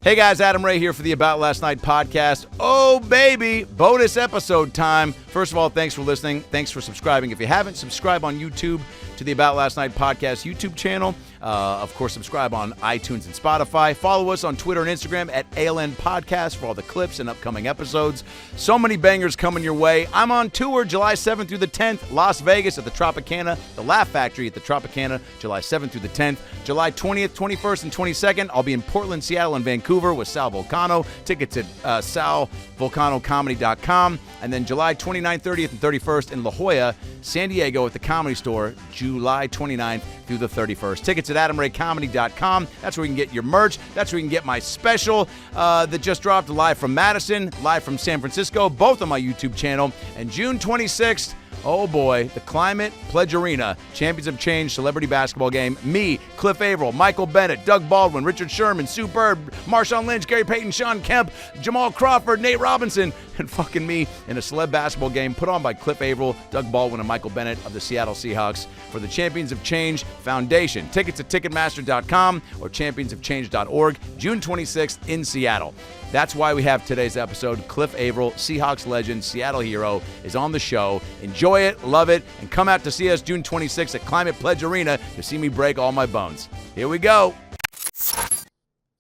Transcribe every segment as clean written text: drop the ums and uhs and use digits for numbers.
Hey guys, Adam Ray here for the About Last Night podcast. Oh baby, bonus episode time. First of all, thanks for listening. Thanks for subscribing. If you haven't, subscribe on YouTube to the About Last Night podcast YouTube channel. Of course, subscribe on iTunes and Spotify. Follow us on Twitter and Instagram at ALN Podcast for all the clips and upcoming episodes. So many bangers coming your way. I'm on tour July 7th through the 10th, Las Vegas at the Tropicana, the Laugh Factory at the Tropicana, July 7th through the 10th. July 20th, 21st, and 22nd, I'll be in Portland, Seattle, and Vancouver with Sal Vulcano. Tickets at salvulcanocomedy.com. And then July 29th, 30th, and 31st in La Jolla, San Diego at the Comedy Store, July 29th through the 31st. Tickets at adamraycomedy.com. That's where you can get your merch. That's where you can get my special that just dropped live from Madison, live from San Francisco, both on my YouTube channel. And June 26th, oh boy, the Climate Pledge Arena, Champions of Change celebrity basketball game. Me, Cliff Avril, Michael Bennett, Doug Baldwin, Richard Sherman, Sue Bird, Marshawn Lynch, Gary Payton, Shawn Kemp, Jamal Crawford, Nate Robinson, and fucking me in a celeb basketball game put on by Cliff Avril, Doug Baldwin, and Michael Bennett of the Seattle Seahawks for the Champions of Change Foundation. Tickets at Ticketmaster.com or championsofchange.org, June 26th in Seattle. That's why we have today's episode. Cliff Avril, Seahawks legend, Seattle hero, is on the show. Enjoy it, love it, and come out to see us June 26th at Climate Pledge Arena to see me break all my bones. Here we go.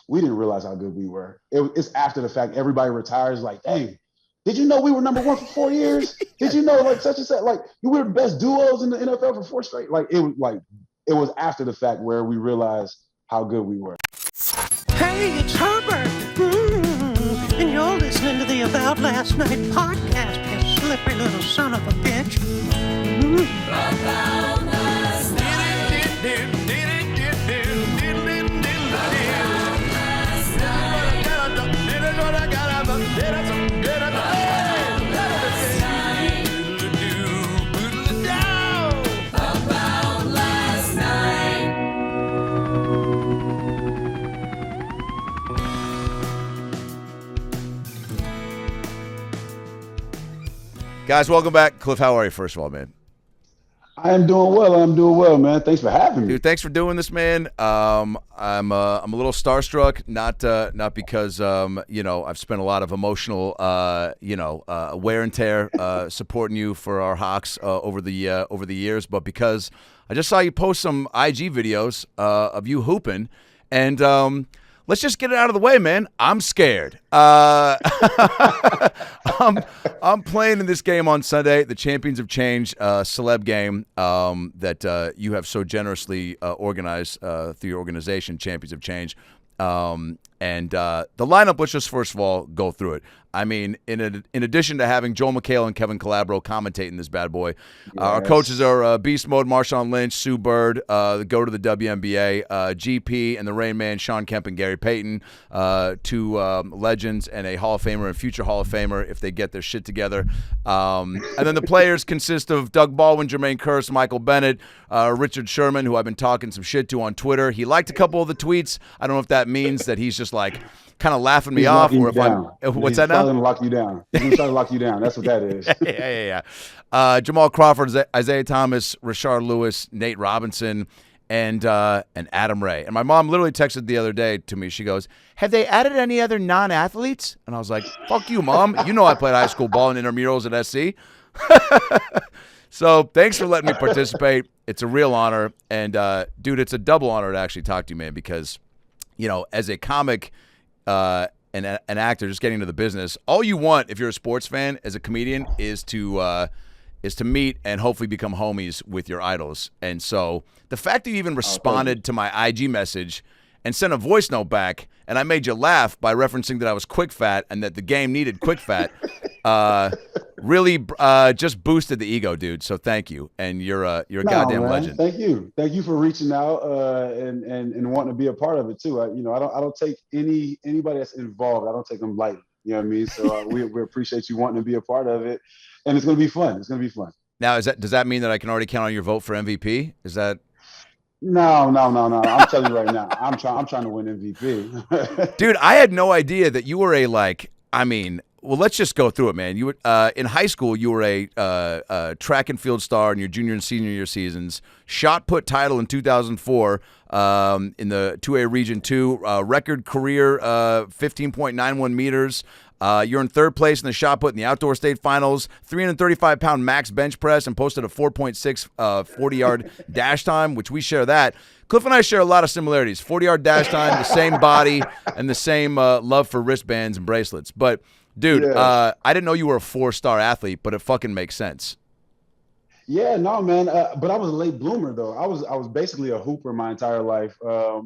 We didn't realize how good we were. It's after the fact. Everybody retires like, dang, did you know we were number one for 4 years? Did you know like such and such? Like we were the best duos in the NFL for 4 straight. It was after the fact where we realized how good we were. Hey, it's Herbert. And you're listening to the About Last Night podcast, you slippery little son of a bitch. About last night. Guys, welcome back. Cliff, how are you, first of all, man? I am doing well, man. Thanks for having me. Dude, thanks for doing this, man. I'm a little starstruck, not because I've spent a lot of emotional wear and tear supporting you for our Hawks over the years, but because I just saw you post some IG videos of you hooping, and let's just get it out of the way, man. I'm scared. I'm playing in this game on Sunday, the Champions of Change celeb game that you have so generously organized through your organization, Champions of Change. And the lineup, let's just first of all go through it. I mean, in addition to having Joel McHale and Kevin Calabro commentating this bad boy, our coaches are Beast Mode, Marshawn Lynch, Sue Bird, go to the WNBA, GP, and the Rain Man, Shawn Kemp and Gary Payton, two legends and a Hall of Famer and future Hall of Famer if they get their shit together. And then the players consist of Doug Baldwin, Jermaine Kearse, Michael Bennett, Richard Sherman, who I've been talking some shit to on Twitter. He liked a couple of the tweets. I don't know if that means that he's just like kind of laughing me off, or if I'm what's that now? He's trying to lock you down. He's trying to lock you down. That's what that is. Yeah. Jamal Crawford, Isaiah Thomas, Rashard Lewis, Nate Robinson, and Adam Ray. And my mom literally texted the other day to me. She goes, "Have they added any other non-athletes?" And I was like, "Fuck you, Mom. You know I played high school ball and intramurals at SC." So thanks for letting me participate. It's a real honor, and dude, it's a double honor to actually talk to you, man, because as a comic. An actor, just getting into the business, all you want if you're a sports fan as a comedian is to meet and hopefully become homies with your idols. And so the fact that you even responded to my IG message and sent a voice note back, and I made you laugh by referencing that I was quick fat and that the game needed quick fat, really just boosted the ego, dude. So thank you, and you're a goddamn legend. Thank you for reaching out and wanting to be a part of it too. I don't take anybody that's involved. I don't take them lightly. You know what I mean? So we appreciate you wanting to be a part of it, and it's gonna be fun. It's gonna be fun. Now, does that mean that I can already count on your vote for MVP? Is that? No. I'm telling you right now, I'm trying to win MVP. Dude, I had no idea that you were Well, let's just go through it, man. You in high school, you were a track and field star in your junior and senior year seasons. Shot put title in 2004 in the 2A Region 2. Record career 15.91 meters. You're in third place in the shot put in the outdoor state finals. 335-pound max bench press and posted a 4.6 40-yard dash time, which we share that. Cliff and I share a lot of similarities. 40-yard dash time, the same body, and the same love for wristbands and bracelets. But, dude, I didn't know you were a 4-star athlete, but it fucking makes sense. Yeah, no, man. But I was a late bloomer, though. I was basically a hooper my entire life. I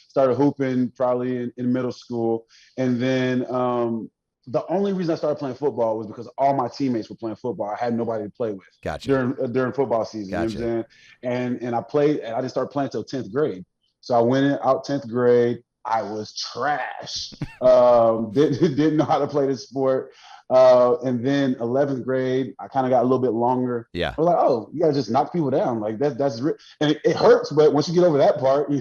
started hooping probably in middle school, and then the only reason I started playing football was because all my teammates were playing football. I had nobody to play with. Gotcha. During football season. Gotcha. You know what I'm saying? And I played, and I didn't start playing until 10th grade. So I went out 10th grade. I was trash. Didn't know how to play this sport. And then 11th grade, I kind of got a little bit longer. Yeah. I was like, oh, you gotta just knock people down. Like that's and it hurts, but once you get over that part,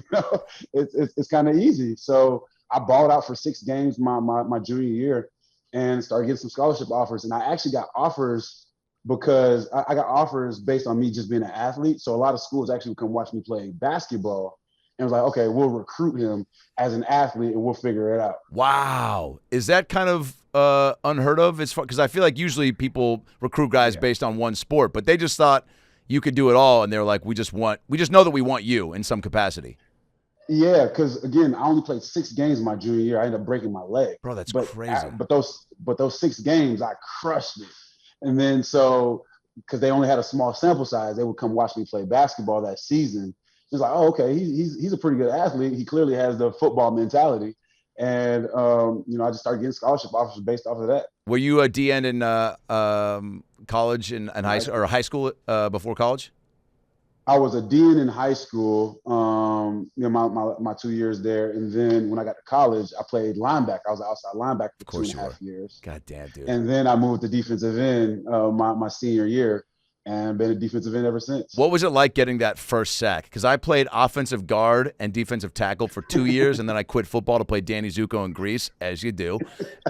it's kind of easy. So I balled out for 6 games my junior year and started getting some scholarship offers. And I actually got offers because I got offers based on me just being an athlete. So a lot of schools actually would come watch me play basketball. And was like, okay, we'll recruit him as an athlete and we'll figure it out. Wow. Is that kind of unheard of? Because I feel like usually people recruit guys based on one sport, but they just thought you could do it all, and they're like, we just know that we want you in some capacity. Yeah, because again, I only played 6 games my junior year. I ended up breaking my leg. Bro, that's crazy. But those 6 games, I crushed it. And then so because they only had a small sample size, they would come watch me play basketball that season. It's like, oh, okay, he's a pretty good athlete. He clearly has the football mentality. And, I just started getting scholarship offers based off of that. Were you a DN in college and high school before college? I was a DN in high school, my 2 years there. And then when I got to college, I played linebacker. I was an outside linebacker for 2.5 years. God damn, dude. And then I moved to defensive end my senior year. And been a defensive end ever since. What was it like getting that first sack? Because I played offensive guard and defensive tackle for 2 years, and then I quit football to play Danny Zuko in Greece, as you do.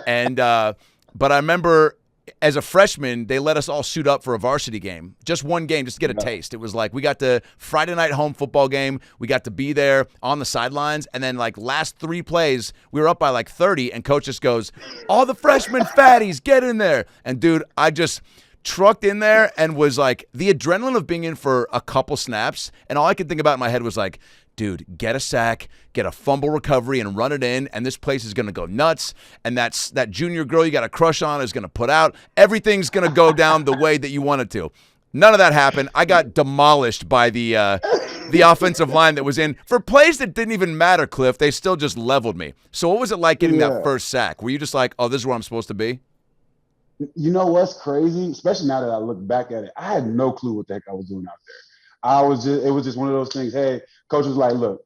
And but I remember as a freshman, they let us all suit up for a varsity game, just one game, just to get a taste. It was like we got the Friday night home football game. We got to be there on the sidelines, and then like last 3 plays, we were up by like 30, and coach just goes, "All the freshmen fatties, get in there!" And dude, I just trucked in there and was like, the adrenaline of being in for a couple snaps, and all I could think about in my head was like, dude, get a sack, get a fumble recovery, and run it in, and this place is going to go nuts, and that junior girl you got a crush on is going to put out. Everything's going to go down the way that you want it to. None of that happened. I got demolished by the offensive line that was in. For plays that didn't even matter, Cliff, they still just leveled me. So what was it like getting that first sack? Were you just like, oh, this is where I'm supposed to be? You know what's crazy? Especially now that I look back at it, I had no clue what the heck I was doing out there. It was just one of those things. Hey, coach was like, look,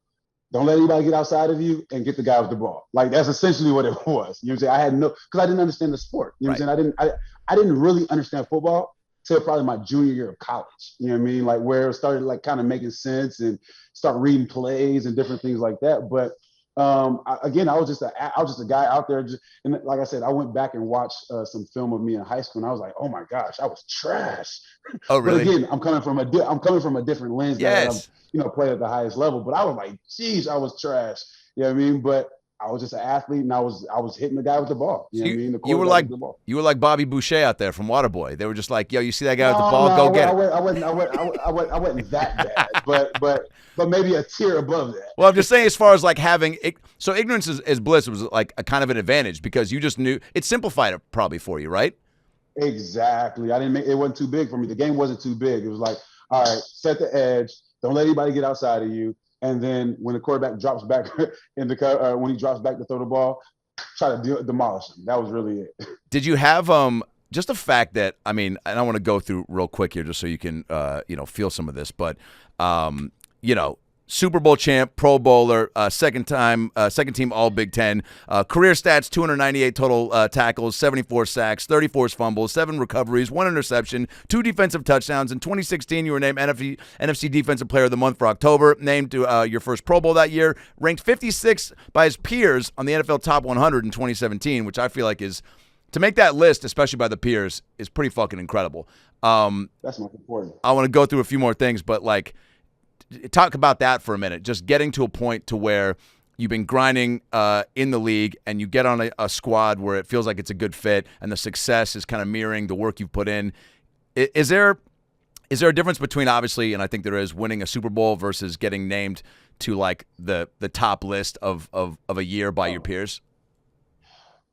don't let anybody get outside of you and get the guy with the ball. Like that's essentially what it was. You know what I'm saying? I had because I didn't understand the sport. You know what I'm saying? I didn't really understand football till probably my junior year of college. You know what I mean? Like where it started like kind of making sense and start reading plays and different things like that. But I was just a guy out there. And like I said, I went back and watched some film of me in high school, and I was like, oh my gosh, I was trash. Oh, really? But again, I'm coming from a different lens. Yes. That I'm, played at the highest level. But I was like, geez, I was trash. You know what I mean? But I was just an athlete, and I was hitting the guy with the ball. You know what I mean? You were like Bobby Boucher out there from Waterboy. They were just like, yo, you see that guy with the ball? Go get it. I wasn't that bad, but maybe a tier above that. Well, I'm just saying, as far as like having so ignorance is bliss was like a kind of an advantage because you just knew it simplified it probably for you, right? Exactly. It wasn't too big for me. The game wasn't too big. It was like, all right, set the edge. Don't let anybody get outside of you. And then when the quarterback drops back when he drops back to throw the ball, try to demolish him. That was really it. Did you have just the fact that, I mean, and I want to go through real quick here just so you can feel some of this, but Super Bowl champ, Pro Bowler, second team All Big Ten, career stats: 298 total tackles, 74 sacks, 34 fumbles, 7 recoveries, 1 interception, 2 defensive touchdowns. In 2016, you were named NFC Defensive Player of the Month for October, named to your first Pro Bowl that year, ranked 56th by his peers on the NFL Top 100 in 2017, which I feel like is to make that list, especially by the peers, is pretty fucking incredible. That's most important. I want to go through a few more things, but like, talk about that for a minute. Just getting to a point to where you've been grinding in the league, and you get on a squad where it feels like it's a good fit, and the success is kind of mirroring the work you've put in. Is there a difference between, obviously, and I think there is, winning a Super Bowl versus getting named to like the top list of a year by your peers?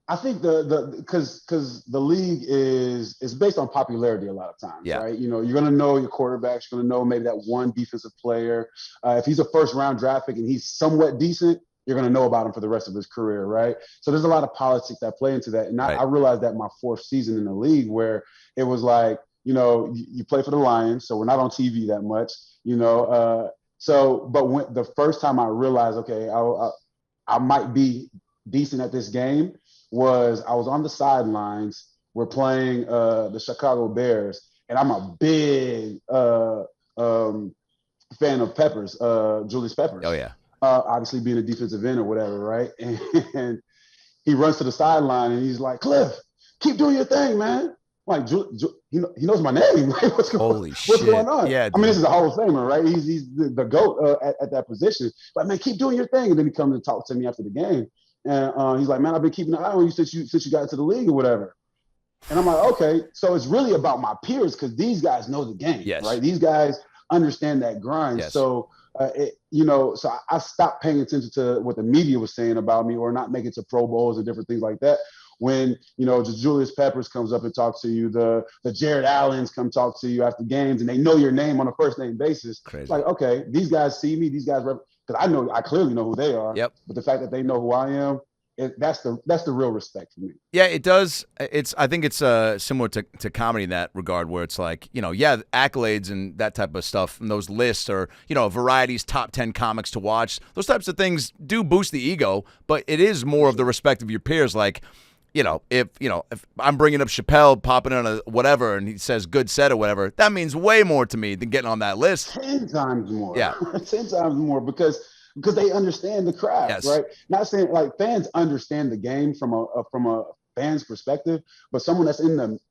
I think because the league is based on popularity a lot of times, right? You know, you're going to know your quarterbacks, you're going to know maybe that one defensive player. If he's a first-round draft pick and he's somewhat decent, you're going to know about him for the rest of his career, right? So there's a lot of politics that play into that. And I realized that my 4th season in the league, where it was like, you know, you play for the Lions, so we're not on TV that much, you know. But when the first time I realized, okay, I might be decent at this game, was I was on the sidelines. We're playing the Chicago Bears, and I'm a big fan of Peppers, Julius Peppers. Oh, yeah. Obviously being a defensive end or whatever, right? And he runs to the sideline, and he's like, Cliff, keep doing your thing, man. I'm like, he knows my name. Like, what's going on? Yeah, I mean, this is a Hall of Famer, right? He's the GOAT at that position. But, man, keep doing your thing. And then he comes and talks to me after the game. And he's like, man, I've been keeping an eye on you since you got into the league or whatever. And I'm like, okay. So it's really about my peers, because these guys know the game, right? These guys understand that grind. Yes. So, so I stopped paying attention to what the media was saying about me, or not making it to Pro Bowls and different things like that. When, you know, just Julius Peppers comes up and talks to you, the Jared Allens come talk to you after games, and they know your name on a first name basis. Crazy. It's like, okay, these guys see me, these guys, because I clearly know who they are. Yep. But the fact that they know who I am, that's the real respect for me. Yeah, it does. I think it's similar to comedy in that regard, where it's like, you know, accolades and that type of stuff, and those lists, or, you know, Variety's top 10 comics to watch. Those types of things do boost the ego, but it is more of the respect of your peers. Like, you know, if I'm bringing up Chappelle popping in a whatever and he says good set or whatever, that means way more to me than getting on that list. 10 times more. Yeah. 10 times more, because they understand the craft, right? Not saying, like, fans understand the game from a fan's perspective, but someone that's in it,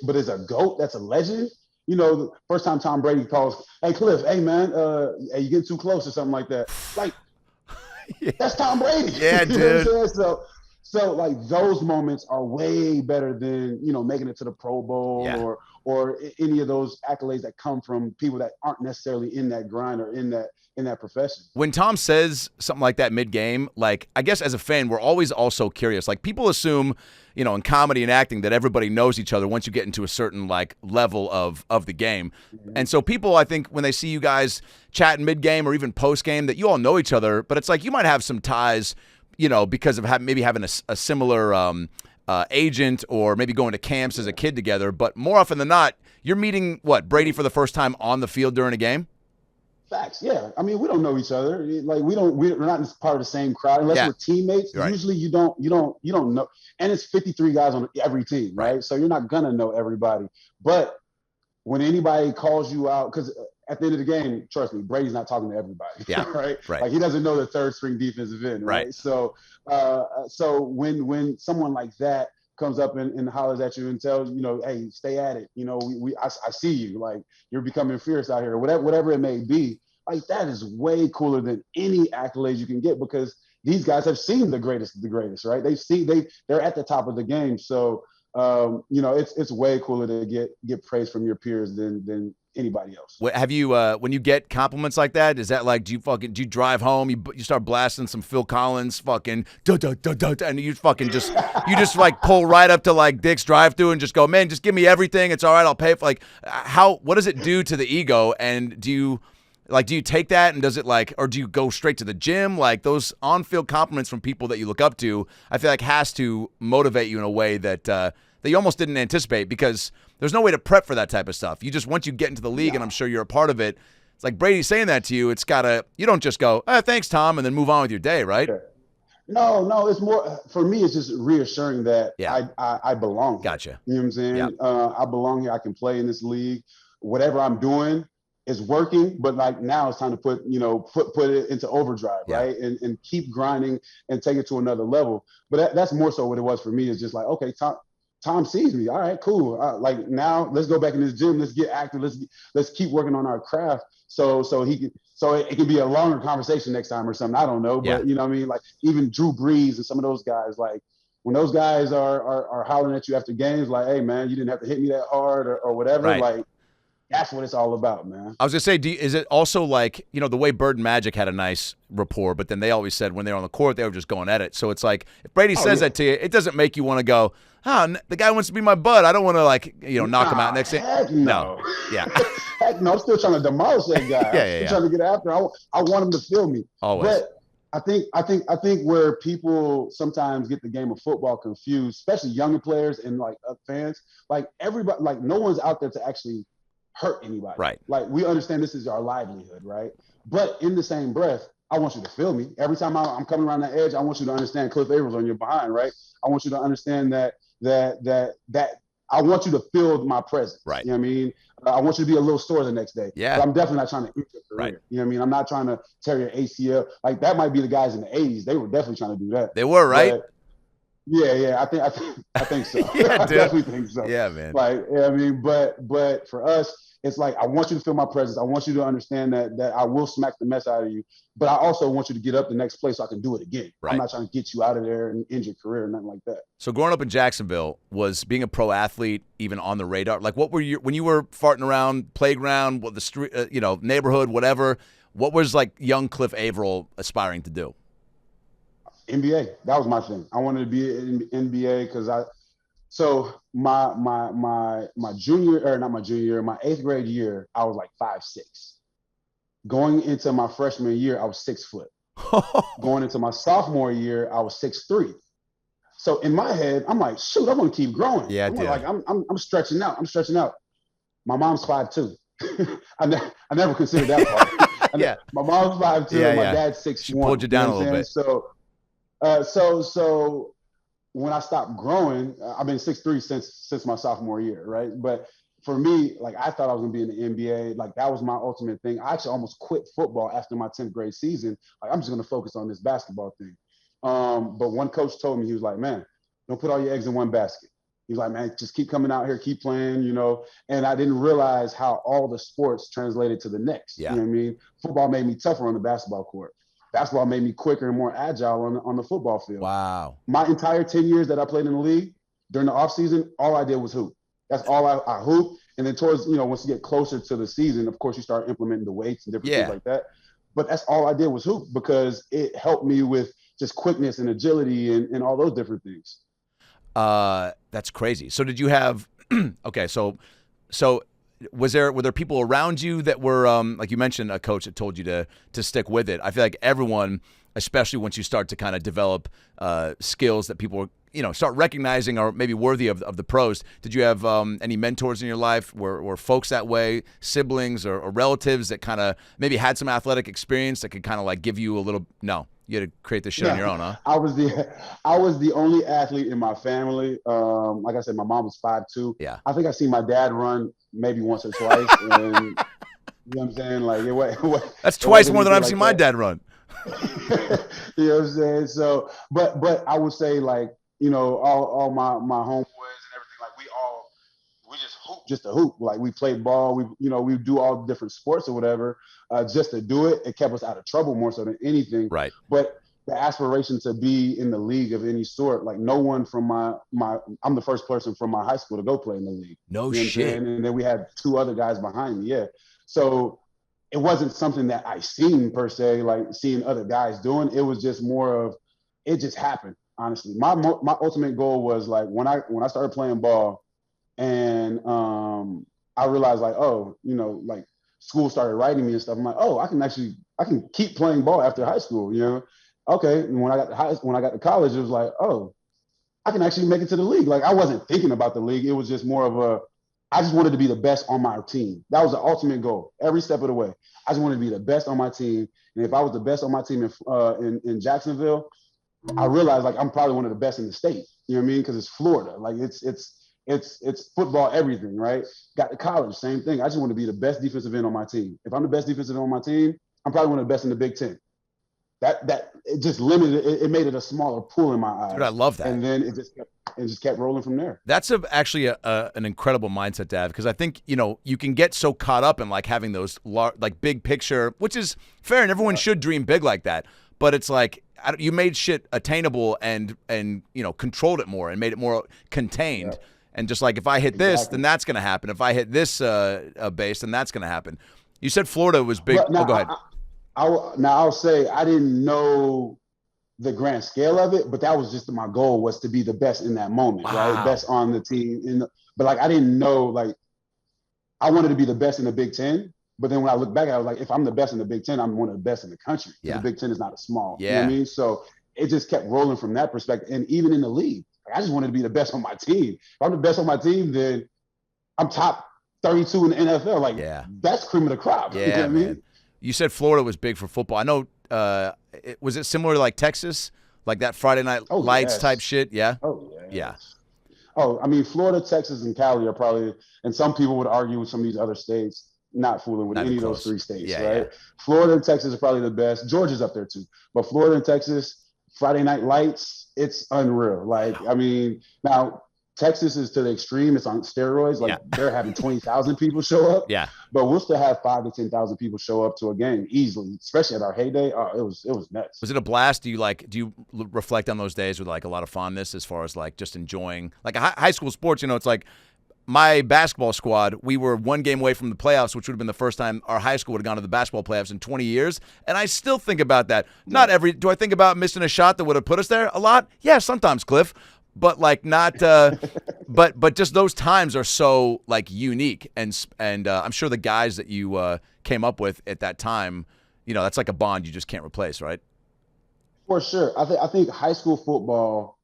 but is a GOAT, that's a legend. You know, the first time Tom Brady calls, hey, Cliff, hey, man, hey, you getting too close or something like that. Like, that's Tom Brady. Yeah, dude. So like, those moments are way better than, you know, making it to the Pro Bowl or any of those accolades that come from people that aren't necessarily in that grind or in that profession. When Tom says something like that mid-game, like, I guess as a fan, we're always also curious. Like, people assume, you know, in comedy and acting that everybody knows each other once you get into a certain, like, level of the game. Mm-hmm. And so people, I think, when they see you guys chatting mid-game or even post-game, that you all know each other, but it's like you might have some ties, you know, because of maybe having a similar agent, or maybe going to camps as a kid together. But more often than not, you're meeting, Brady for the first time on the field during a game? Facts, yeah. I mean, we don't know each other. Like, we're not part of the same crowd unless we're teammates. Right. Usually, you don't know. And it's 53 guys on every team, right? So you're not gonna know everybody. But when anybody calls you out, because at the end of the game, trust me, Brady's not talking to everybody. Yeah. Right. Like, he doesn't know the third string defensive end. Right. So, when someone like that comes up and hollers at you and tells you, know, hey, stay at it. You know, I see you. Like, you're becoming fierce out here, whatever it may be. Like, that is way cooler than any accolades you can get, because these guys have seen the greatest of the greatest, right? They're at the top of the game. So, you know, it's way cooler to get praise from your peers than anybody else. Have you, when you get compliments like that, is that like, do you drive home, you start blasting some Phil Collins fucking da da da da, and you just like pull right up to like Dick's drive-thru and just go, man, just give me everything, it's all right, I'll pay for, like, what does it do to the ego? And do you take that, and does it, like, or do you go straight to the gym? Like, those on-field compliments from people that you look up to, I feel like has to motivate you in a way that you almost didn't anticipate, because there's no way to prep for that type of stuff. You just, once you get into the league, and I'm sure you're a part of it, it's like Brady saying that to you, you don't just go, thanks, Tom, and then move on with your day, right? Sure. No, it's more, for me, it's just reassuring that I belong. Gotcha. You know what I'm saying? Yep. I belong here. I can play in this league. Whatever I'm doing, it's working, but like now it's time to put it into overdrive, right? And keep grinding and take it to another level. But that's more so what it was for me. Is just like, okay, Tom sees me. All right, cool. Like now let's go back in this gym. Let's get active. Let's keep working on our craft. So it can be a longer conversation next time or something. I don't know, but you know what I mean? Like even Drew Brees and some of those guys, like when those guys are hollering at you after games, like, hey man, you didn't have to hit me that hard or whatever. Right. Like, that's what it's all about, man. I was going to say, is it also like, the way Bird and Magic had a nice rapport, but then they always said when they were on the court, they were just going at it. So it's like, if Brady says that to you, it doesn't make you want to go, the guy wants to be my bud. I don't want to, like, knock him out next day. No. Yeah. Heck no, I'm still trying to demolish that guy. Yeah. I'm trying to get after. I want him to feel me. Always. But I think where people sometimes get the game of football confused, especially younger players and like fans, like everybody, like no one's out there to actually hurt anybody. Right. Like we understand this is our livelihood, right? But in the same breath, I want you to feel me. Every time I'm coming around that edge, I want you to understand Cliff Avril's on your behind, right? I want you to understand that I want you to feel my presence. Right. You know what I mean? I want you to be a little sore the next day. Yeah. But I'm definitely not trying to end your career. Right. You know what I mean? I'm not trying to tear your ACL. Like that might be the guys in the 80s. They were definitely trying to do that. They were, right? But, yeah. I think so. Yeah, I definitely think so. Yeah, man. Like, I mean, but for us, it's like, I want you to feel my presence. I want you to understand that I will smack the mess out of you, but I also want you to get up the next play so I can do it again. Right. I'm not trying to get you out of there and end your career or nothing like that. So growing up in Jacksonville, was being a pro athlete even on the radar? Like, what were when you were farting around playground, the street, neighborhood, whatever? What was like young Cliff Avril aspiring to do? NBA. That was my thing. I wanted to be in NBA because So my junior, or not my junior year, my 8th grade year, I was like 5'6". Going into my freshman year, I was 6 foot. Going into my sophomore year, I was 6'3". So in my head, I'm like, shoot, I'm gonna keep growing. Yeah, I'm stretching out. My mom's 5'2". I never considered that part. Yeah. My mom's 5'2". My dad's 6'1". She pulled you down a little bit. So when I stopped growing, I've been 6'3" since my sophomore year, right? But for me, like I thought I was gonna be in the NBA. Like that was my ultimate thing. I actually almost quit football after my 10th grade season. Like I'm just gonna focus on this basketball thing. But one coach told me, he was like, man, don't put all your eggs in one basket. He's like, man, just keep coming out here, keep playing, And I didn't realize how all the sports translated to the next. Yeah. You know what I mean? Football made me tougher on the basketball court. Basketball made me quicker and more agile on the football field. Wow. My entire 10 years that I played in the league, during the offseason, all I did was hoop. That's all I hoop. And then towards, once you get closer to the season, of course, you start implementing the weights and different things like that. But that's all I did was hoop because it helped me with just quickness and agility and all those different things. That's crazy. So did you have okay, so were there people around you that were like you mentioned, a coach that told you to stick with it? I feel like everyone, especially once you start to kind of develop skills that people start recognizing are maybe worthy of the pros. Did you have any mentors in your life? Were folks that way, siblings or relatives that kind of maybe had some athletic experience that could kind of like give you a little? No, you had to create this shit on your own, huh? I was the only athlete in my family. Like I said, my mom was 5'2". Yeah. I think I seen my dad run maybe once or twice. And, you know what I'm saying? Like that's twice more than I've seen my dad run. You know what I'm saying? So, but I would say like, all my homeboys and everything, like we just hoop just to hoop. Like we played ball, we do all the different sports or whatever, just to do it. It kept us out of trouble more so than anything. Right. But the aspiration to be in the league of any sort, like no one from I'm the first person from my high school to go play in the league. No shit. And then we had 2 other guys behind me. Yeah. So it wasn't something that I seen per se, like seeing other guys doing. It was just more of, it just happened. Honestly, my ultimate goal was like when I started playing ball, and I realized like, like school started writing me and stuff. I'm like, I can keep playing ball after high school. Okay. And when I got to college, it was like, I can actually make it to the league. Like I wasn't thinking about the league. It was just more of I just wanted to be the best on my team. That was the ultimate goal. Every step of the way, I just wanted to be the best on my team. And if I was the best on my team in Jacksonville, I realized like I'm probably one of the best in the state. You know what I mean? Because it's Florida. Like it's it's football everything, right? Got to college, same thing. I just want to be the best defensive end on my team. If I'm the best defensive end on my team, I'm probably one of the best in the Big Ten. That it just limited it made it a smaller pool in my eyes. Dude, I love that. And then it just kept rolling from there. That's actually an incredible mindset to have, because I think, you can get so caught up in like having those like big picture, which is fair, and everyone should dream big like that. But it's like you made shit attainable and controlled it more and made it more contained. Yeah. And just like, if I hit this, then that's going to happen. If I hit this base, then that's going to happen. You said Florida was big. Now, go ahead. I'll say I didn't know the grand scale of it, but that was just my goal, was to be the best in that moment, right? Best on the team. But like, I didn't know, like, I wanted to be the best in the Big Ten. But then when I look back, I was like, if I'm the best in the Big Ten, I'm one of the best in the country. Yeah. The Big Ten is not a small. Yeah. You know what I mean? So it just kept rolling from that perspective. And even in the league, I just wanted to be the best on my team. If I'm the best on my team, then I'm top 32 in the NFL. Like, that's cream of the crop. Yeah, you know what I mean? You said Florida was big for football. I know, was it similar to like Texas? Like that Friday Night Lights type shit? Yeah? Oh, yeah. Yeah. Oh, I mean, Florida, Texas, and Cali are probably, and some people would argue with some of these other states, not fooling with any of those three states, right? Yeah. Florida and Texas are probably the best. Georgia's up there too. But Florida and Texas, Friday Night Lights, it's unreal. Like, I mean, now Texas is to the extreme. It's on steroids. Like, they're having 20,000 people show up. Yeah. But we'll still have 5,000 to 10,000 people show up to a game easily, especially at our heyday. Oh, it was nuts. Was it a blast? Do you reflect on those days with like a lot of fondness, as far as like just enjoying like high school sports? It's like, my basketball squad, we were one game away from the playoffs, which would have been the first time our high school would have gone to the basketball playoffs in 20 years. And I still think about that. Do I think about missing a shot that would have put us there? A lot? Yeah, sometimes, Cliff. But like not, but just those times are so like unique. And I'm sure the guys that you came up with at that time, that's like a bond you just can't replace, right? For sure. I think high school football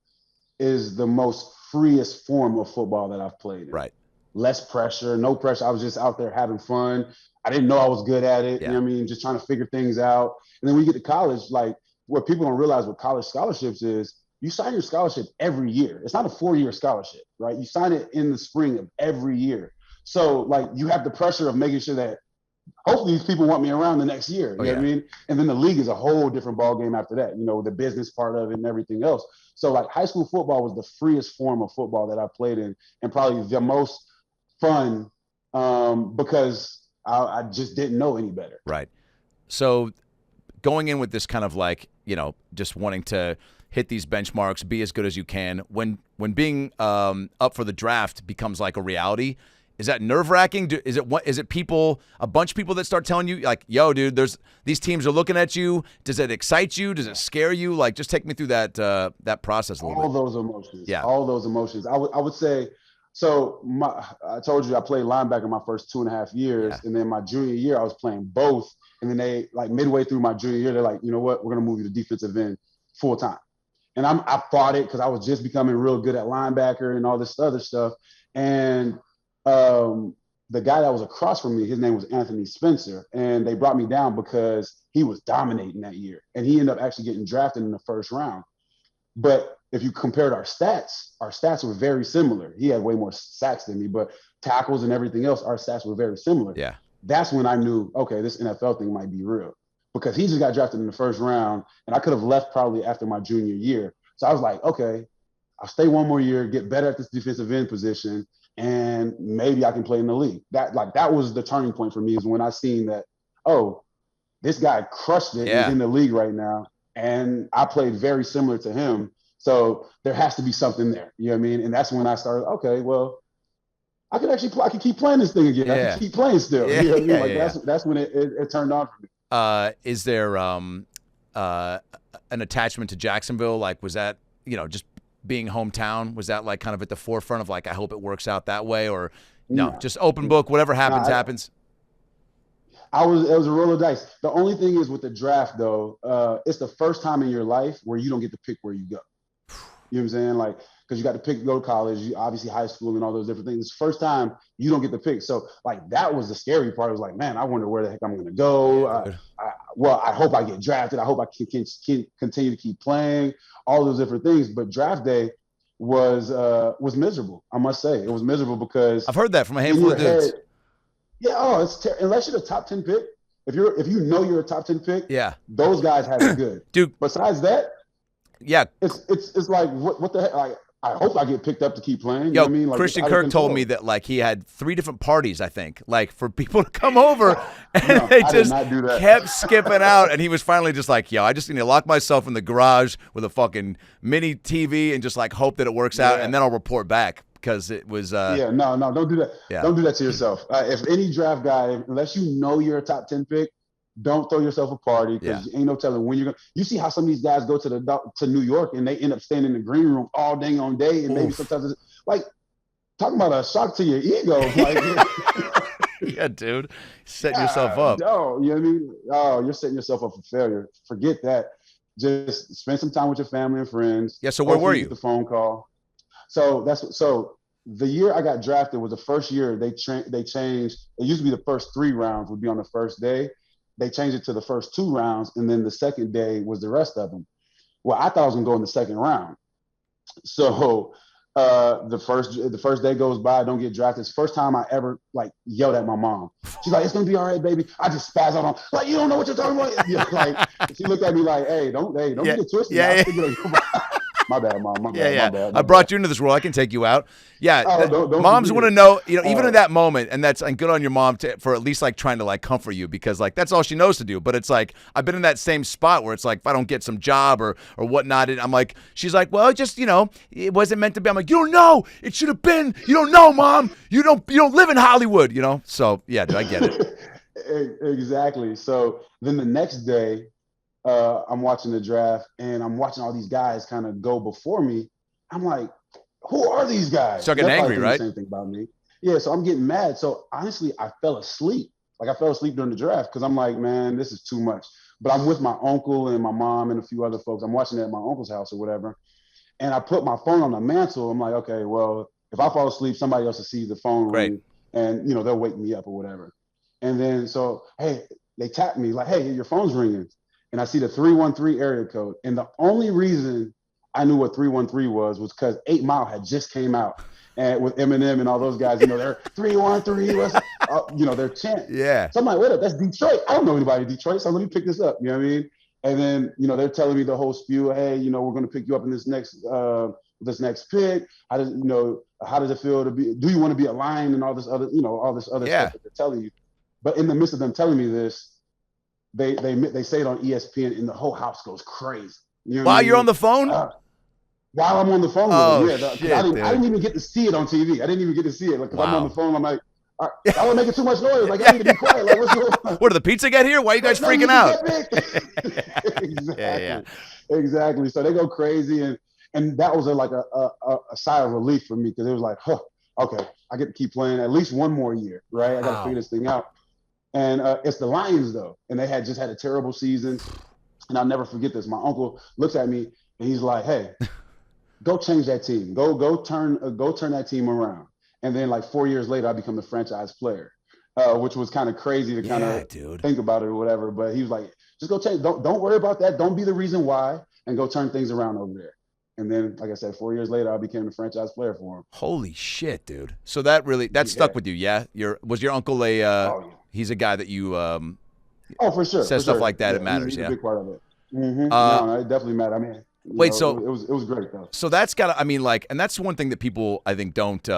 is the most freest form of football that I've played in. Right. Less pressure, no pressure. I was just out there having fun. I didn't know I was good at it. Yeah. You know what I mean? Just trying to figure things out. And then when you get to college, like, what people don't realize with college scholarships is you sign your scholarship every year. It's not a 4-year scholarship, right? You sign it in the spring of every year. So like, you have the pressure of making sure that hopefully these people want me around the next year. You know what I mean? And then the league is a whole different ball game after that, the business part of it and everything else. So like, high school football was the freest form of football that I played in, and probably the most fun because I just didn't know any better. Right. So going in with this kind of like, just wanting to hit these benchmarks, be as good as you can, when being up for the draft becomes like a reality, is that nerve-wracking? Is it a bunch of people that start telling you like, yo, dude, these teams are looking at you? Does it excite you? Does it scare you? Like, just take me through that process a little bit. All those emotions. Yeah. All those emotions. I would say, so I told you I played linebacker my first 2.5 years. Yeah. And then my junior year, I was playing both. And then they, like, midway through my junior year, they're like, you know what? We're going to move you to defensive end full time. And I fought it because I was just becoming real good at linebacker and all this other stuff. And the guy that was across from me, his name was Anthony Spencer, and they brought me down because he was dominating that year, and he ended up actually getting drafted in the first round. But if you compared our stats were very similar. He had way more sacks than me, but tackles and everything else, our stats were very similar. Yeah. That's when I knew, okay, this NFL thing might be real, because he just got drafted in the first round, and I could have left probably after my junior year. So I was like, okay, I'll stay one more year, get better at this defensive end position, and maybe I can play in the league. That was the turning point for me, is when I seen that, oh, this guy crushed it in the league right now, and I played very similar to him. So there has to be something there. You know what I mean? And that's when I started, okay, well, I can keat playing this thing again. I can keep playing still. You know what I mean? That's when it turned on for me. Is there an attachment to Jacksonville? Like, was that, just being hometown, was that like kind of at the forefront of like, I hope it works out that way, or no, just open book, whatever happens, happens? It was a roll of dice. The only thing is with the draft though, it's the first time in your life where you don't get to pick where you go. You know what I'm saying? Like, because you got to go to college, obviously high school and all those different things. It's the first time you don't get to pick. So like, that was the scary part. It was like, man, I wonder where the heck I'm going to go. I hope I get drafted. I hope I can continue to keep playing, all those different things. But draft day, was miserable. I must say it was miserable because I've heard that from a handful of dudes. Unless you're the top 10 pick, if you know you're a top 10 pick, Yeah, those guys have it good. dude. Besides that, yeah, it's like what the heck? Like, I hope I get picked up to keep playing. You Yo, know what I mean? Like, Christian Kirk told me that like he had 3 different parties, I think, like for people to come over, and they just kept skipping out. And he was finally just like, "Yo, I just need to lock myself in the garage with a fucking mini TV and just like hope that it works out, and then I'll report back." Because it was no, don't do that. Yeah. Don't do that to yourself. If any draft guy, unless you know you're a top 10 pick, don't throw yourself a party because ain't no telling when you're going to. You see how some of these guys go to New York and they end up staying in the green room all day on day, and maybe sometimes it's like talking about a shock to your ego. Like, yeah, dude, setting yourself up. No, you know what I mean? Oh, you're setting yourself up for failure. Forget that. Just spend some time with your family and friends. Yeah. So where were you? The phone call. So the year I got drafted was the first year they changed. It used to be the first 3 rounds would be on the first day. They changed it to the first 2 rounds, and then the second day was the rest of them. Well, I thought I was gonna go in the second round. So the first day goes by, I don't get drafted. It's the first time I ever like yelled at my mom. She's like, "It's gonna be all right, baby." I just spazzed out on like, "You don't know what you're talking about." Yeah, like she looked at me like, "Hey, don't get it twisted." Yeah. My bad, Mom. My bad. I brought you into this world. I can take you out. Yeah. Don't moms want to know, even in that moment, and good on your mom for at least like trying to like comfort you because like that's all she knows to do. But it's like I've been in that same spot where it's like if I don't get some job or whatnot, and I'm like, she's like, well, just it wasn't meant to be. I'm like, you don't know. It should have been. You don't know, Mom. You don't live in Hollywood, So yeah, dude, I get it. Exactly. So then the next day, I'm watching the draft and I'm watching all these guys kind of go before me. I'm like, who are these guys? Start getting angry, right? The same thing about me. Yeah, so I'm getting mad. So honestly, I fell asleep. Like I fell asleep during the draft because I'm like, man, this is too much. But I'm with my uncle and my mom and a few other folks. I'm watching it at my uncle's house or whatever. And I put my phone on the mantle. I'm like, okay, well, if I fall asleep, somebody else will see the phone ring and they'll wake me up or whatever. And then so, hey, they tap me like, hey, your phone's ringing. And I see the 313 area code. And the only reason I knew what 313 was because 8 Mile had just came out. And with Eminem and all those guys, they're 313, they're chanting. Yeah. So I'm like, wait up, that's Detroit. I don't know anybody in Detroit, so let me pick this up. You know what I mean? And then, they're telling me the whole spew, hey, we're going to pick you up in this next pick. How does it feel to be, do you want to be aligned and all this other stuff that they're telling you. But in the midst of them telling me this, they say it on ESPN and the whole house goes crazy. While you're on the phone? While I'm on the phone with them. Shit, I didn't even get to see it on TV. I didn't even get to see it because I'm on the phone. I'm like, all right, I was making too much noise. Like, I need to be quiet. Like, what's going on? Where did the pizza get here? Why are you guys freaking out? Exactly. So they go crazy. And that was a sigh of relief for me because it was like, okay, I get to keep playing at least one more year, right? I got to figure this thing out. And it's the Lions, though. And they had just had a terrible season. And I'll never forget this. My uncle looks at me and he's like, hey, go change that team. Go turn that team around. And then like 4 years later, I become the franchise player, which was kind of crazy to kind of think about it or whatever. But he was like, just go change. Don't worry about that. Don't be the reason why, and go turn things around over there. And then, like I said, 4 years later, I became the franchise player for him. Holy shit, dude! So that stuck with you, yeah? Was your uncle he's a guy that you for sure says stuff like that. It matters, he's a big part of it. Mm-hmm. No, it definitely mattered. I mean, so it was great though. So that's got. I mean, like, and that's one thing that people I think don't.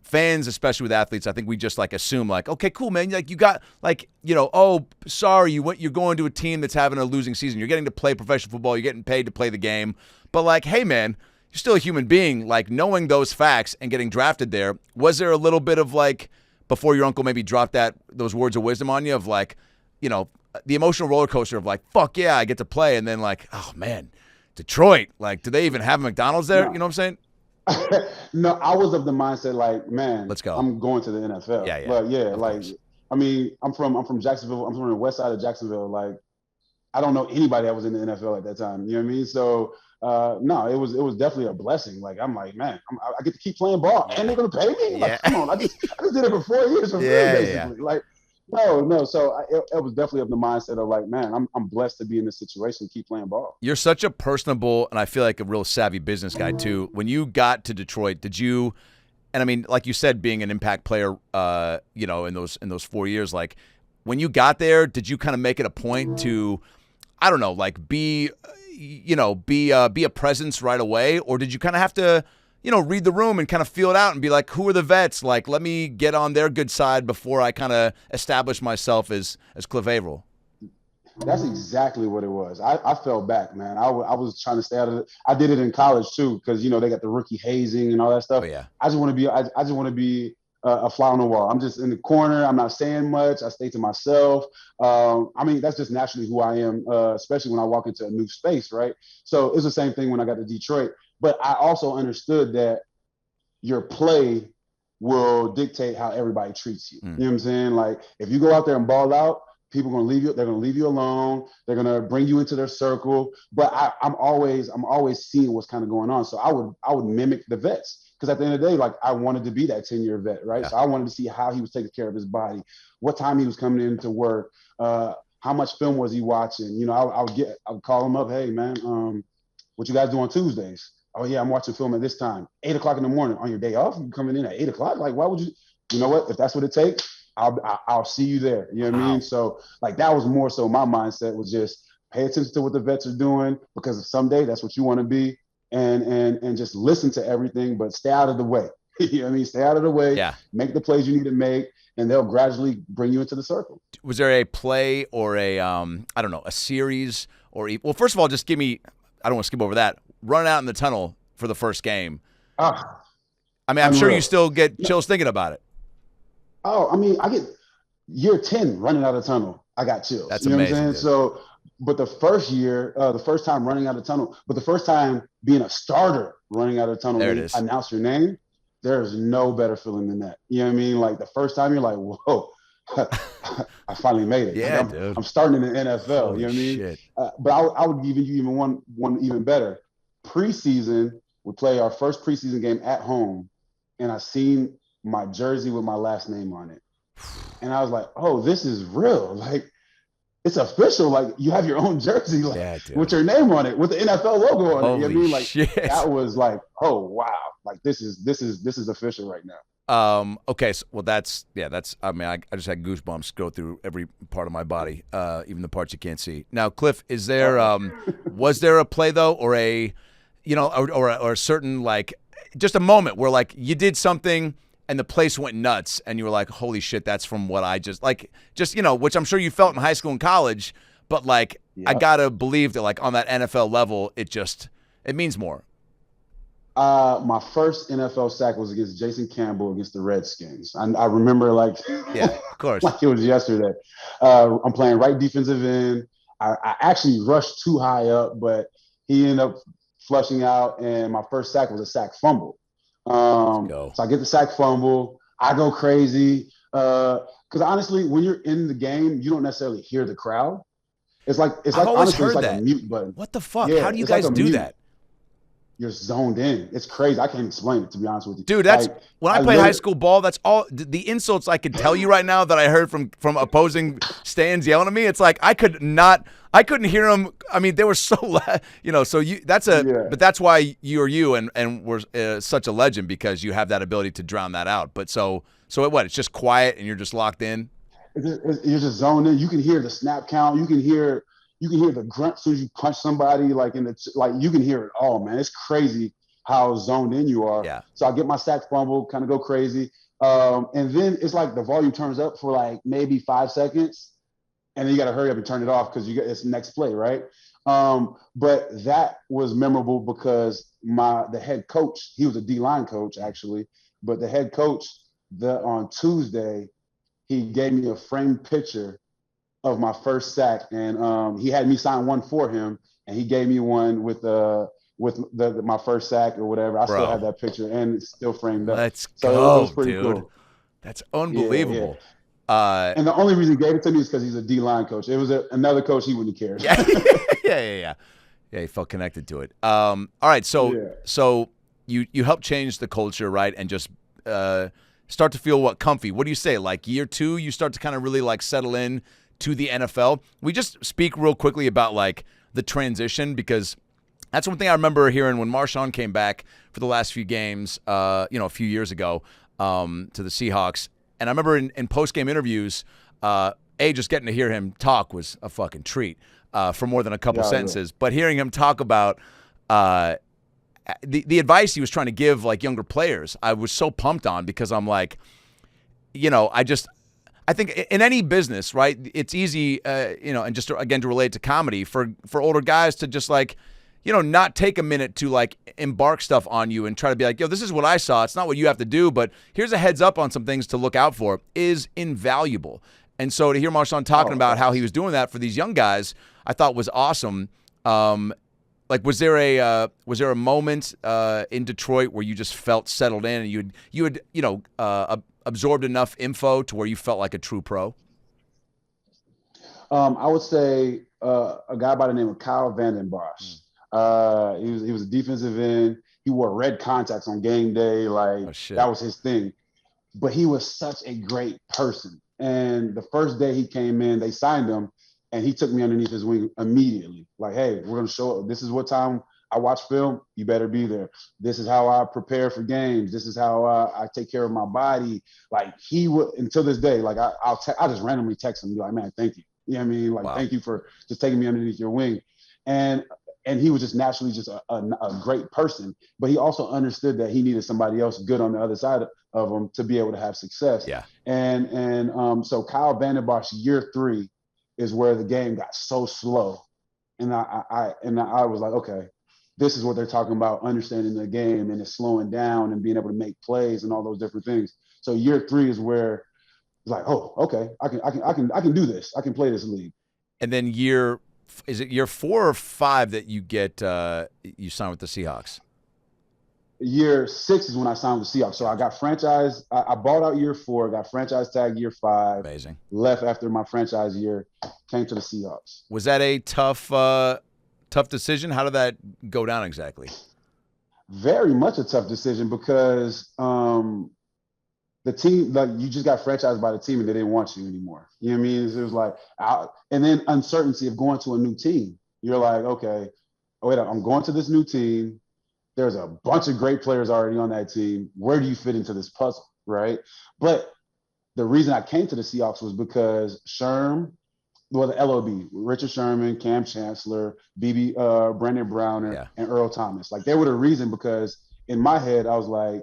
Fans, especially with athletes, I think we just like assume like, okay, cool, man. Like you got like, oh, sorry, you're going to a team that's having a losing season. You're getting to play professional football. You're getting paid to play the game. But like, hey, man, you're still a human being. Like knowing those facts and getting drafted there, was there a little bit of like before your uncle maybe dropped those words of wisdom on you of like, the emotional roller coaster of like, fuck yeah, I get to play, and then like, oh man, Detroit, like, do they even have a McDonald's there? No. You know what I'm saying? No, I was of the mindset like, man, let's go. I'm going to the NFL. Yeah. But yeah, like, I mean, I'm from Jacksonville. I'm from the west side of Jacksonville. Like, I don't know anybody that was in the NFL at that time. You know what I mean? So no, it was definitely a blessing. Like, I'm like, man, I get to keep playing ball, and they're gonna pay me. Like, come on, I just did it for 4 years for free, basically. Like, No. So it was definitely of the mindset of like, man, I'm blessed to be in this situation, keep playing ball. You're such a personable, and I feel like a real savvy business guy too. When you got to Detroit, did you? And I mean, like you said, being an impact player, in those 4 years, like when you got there, did you kind of make it a point to, I don't know, like be a presence right away, or did you kind of have to, read the room and kind of feel it out and be like, who are the vets? Like, let me get on their good side before I kind of establish myself as Cliff Avril. That's exactly what it was. I fell back, man. I was trying to stay out of it. I did it in college too, because they got the rookie hazing and all that stuff. Oh, yeah. I just want to be a fly on the wall. I'm just in the corner. I'm not saying much. I stay to myself. I mean, that's just naturally who I am, especially when I walk into a new space, right? So it's the same thing when I got to Detroit. But I also understood that your play will dictate how everybody treats you. You know what I'm saying? Like, if you go out there and ball out, people are going to leave you. They're going to leave you alone. They're going to bring you into their circle. But I'm always seeing what's kind of going on. So I would mimic the vets, because at the end of the day, like, I wanted to be that 10-year vet, right? Yeah. So I wanted to see how he was taking care of his body, what time he was coming in to work, how much film was he watching. I would call him up, hey man, what you guys do on Tuesdays? Oh yeah, I'm watching film at this time, 8:00 in the morning on your day off. You coming in at 8:00? Like, why would you? You know what? If that's what it takes, I'll see you there. You know what I mean? So like, that was more so my mindset, was just pay attention to what the vets are doing, because someday that's what you want to be, and just listen to everything, but stay out of the way. You know what I mean? Stay out of the way. Yeah. Make the plays you need to make, and they'll gradually bring you into the circle. Was there a play or a a series well, first of all, just give me, I don't want to skip over that, running out in the tunnel for the first game. I mean, I'm sure you still get chills thinking about it. Oh, I mean, I get year 10 running out of the tunnel. I got chills. That's amazing. What I'm saying? So, but the first year, the first time running out of the tunnel, but the first time being a starter running out of the tunnel, there it is. Announce your name, there's no better feeling than that. You know what I mean? Like, the first time you're like, whoa, I finally made it. Yeah, like, dude. I'm starting in the NFL. Holy, you know what I mean? Shit. But I would give you even one even better. Preseason, we play our first preseason game at home, and I seen my jersey with my last name on it. And I was like, oh, this is real. Like, it's official. Like, you have your own jersey, like, with your name on it, with the NFL logo on it. You know what I mean? Like, shit. That was like, oh wow. Like, this is official right now. Okay. So, well, that's, I mean, I just had goosebumps go through every part of my body, even the parts you can't see. Now, Cliff, is there, was there a play though, or a, or a certain, like, just a moment where, like, you did something and the place went nuts, and you were like, holy shit, that's from what I just, which I'm sure you felt in high school and college, but, like, I got to believe that, like, on that NFL level, it means more. My first NFL sack was against Jason Campbell against the Redskins. I remember, like, yeah, of course, like it was yesterday. I'm playing right defensive end. I actually rushed too high up, but he ended up flushing out, and my first sack was a sack fumble. So I get the sack fumble. I go crazy. Because honestly, when you're in the game, you don't necessarily hear the crowd. It's like honestly, it's like a mute button. What the fuck? Yeah, how do you guys do that? You're zoned in. It's crazy. I can't explain it, to be honest with you. Dude, that's like, when I played high school ball, that's all the insults I could tell you right now that I heard from opposing stands yelling at me. It's like I couldn't hear them. I mean, they were so loud, so but that's why you're you and we're such a legend, because you have that ability to drown that out. But so it's just quiet and you're just locked in. You're just zoned in. You can hear the snap count. You can hear the grunt as soon as you punch somebody, like you can hear it all, man. It's crazy how zoned in you are. Yeah. So I get my sack fumble, kind of go crazy. And then it's like the volume turns up for like maybe 5 seconds, and then you got to hurry up and turn it off because it's next play, right? But that was memorable because the head coach, he was a D-line coach actually, but the head coach on Tuesday, he gave me a framed picture of my first sack, and he had me sign one for him, and he gave me one with my first sack or whatever. I still have that picture, and it's still framed up. Let's go, it was pretty dude. Cool. That's unbelievable. Yeah. And the only reason he gave it to me is because he's a D-line coach. It was another coach, he wouldn't care. Yeah. He felt connected to it. All right, so you helped change the culture, right? And just start to feel comfy? What do you say? Like year 2, you start to kind of really like settle in to the NFL. We just speak real quickly about like the transition, because that's one thing I remember hearing when Marshawn came back for the last few games, a few years ago to the Seahawks. And I remember in post-game interviews, just getting to hear him talk was a fucking treat for more than a couple sentences. But hearing him talk about the advice he was trying to give like younger players, I was so pumped on, because I'm like, I think in any business, right, it's easy, and just again to relate to comedy, for older guys to just like, not take a minute to like embark stuff on you and try to be like, yo, this is what I saw. It's not what you have to do, but here's a heads up on some things to look out for, is invaluable. And so to hear Marshawn talking about how he was doing that for these young guys, I thought was awesome. Like, was there a moment in Detroit where you just felt settled in and you had absorbed enough info to where you felt like a true pro? I would say a guy by the name of Kyle Vanden Bosch. He was a defensive end. He wore red contacts on game day. That was his thing. But he was such a great person. And the first day he came in, they signed him, and he took me underneath his wing immediately. Like, hey, we're going to show up. This is what time I watch film. You better be there. This is how I prepare for games. This is how I take care of my body. Like, he would, until this day, like, I'll just randomly text him and be like, man, thank you. You know what I mean? Like, Thank you for just taking me underneath your wing. And he was just naturally just a great person. But he also understood that he needed somebody else good on the other side of him to be able to have success. Yeah. And so Kyle Vanden Bosch, year 3 is where the game got so slow. And I was like, okay, this is what they're talking about, understanding the game and it's slowing down and being able to make plays and all those different things. So year 3 is where it's like, oh, okay, I can do this. I can play this league. And then is it year 4 or 5 that you get you sign with the Seahawks? Year 6 is when I signed with the Seahawks. So I got franchise. I bought out year 4, got franchise tag year 5. Amazing. Left after my franchise year, came to the Seahawks. Was that a tough decision? How did that go down exactly? Very much a tough decision, because the team, like, you just got franchised by the team and they didn't want you anymore. You know what I mean? It was like, and then uncertainty of going to a new team. You're like, okay, wait, I'm going to this new team. There's a bunch of great players already on that team. Where do you fit into this puzzle, right? But the reason I came to the Seahawks was because the LOB, Richard Sherman, Cam Chancellor, Brandon Browner, and Earl Thomas. Like, they were the reason, because in my head, I was like,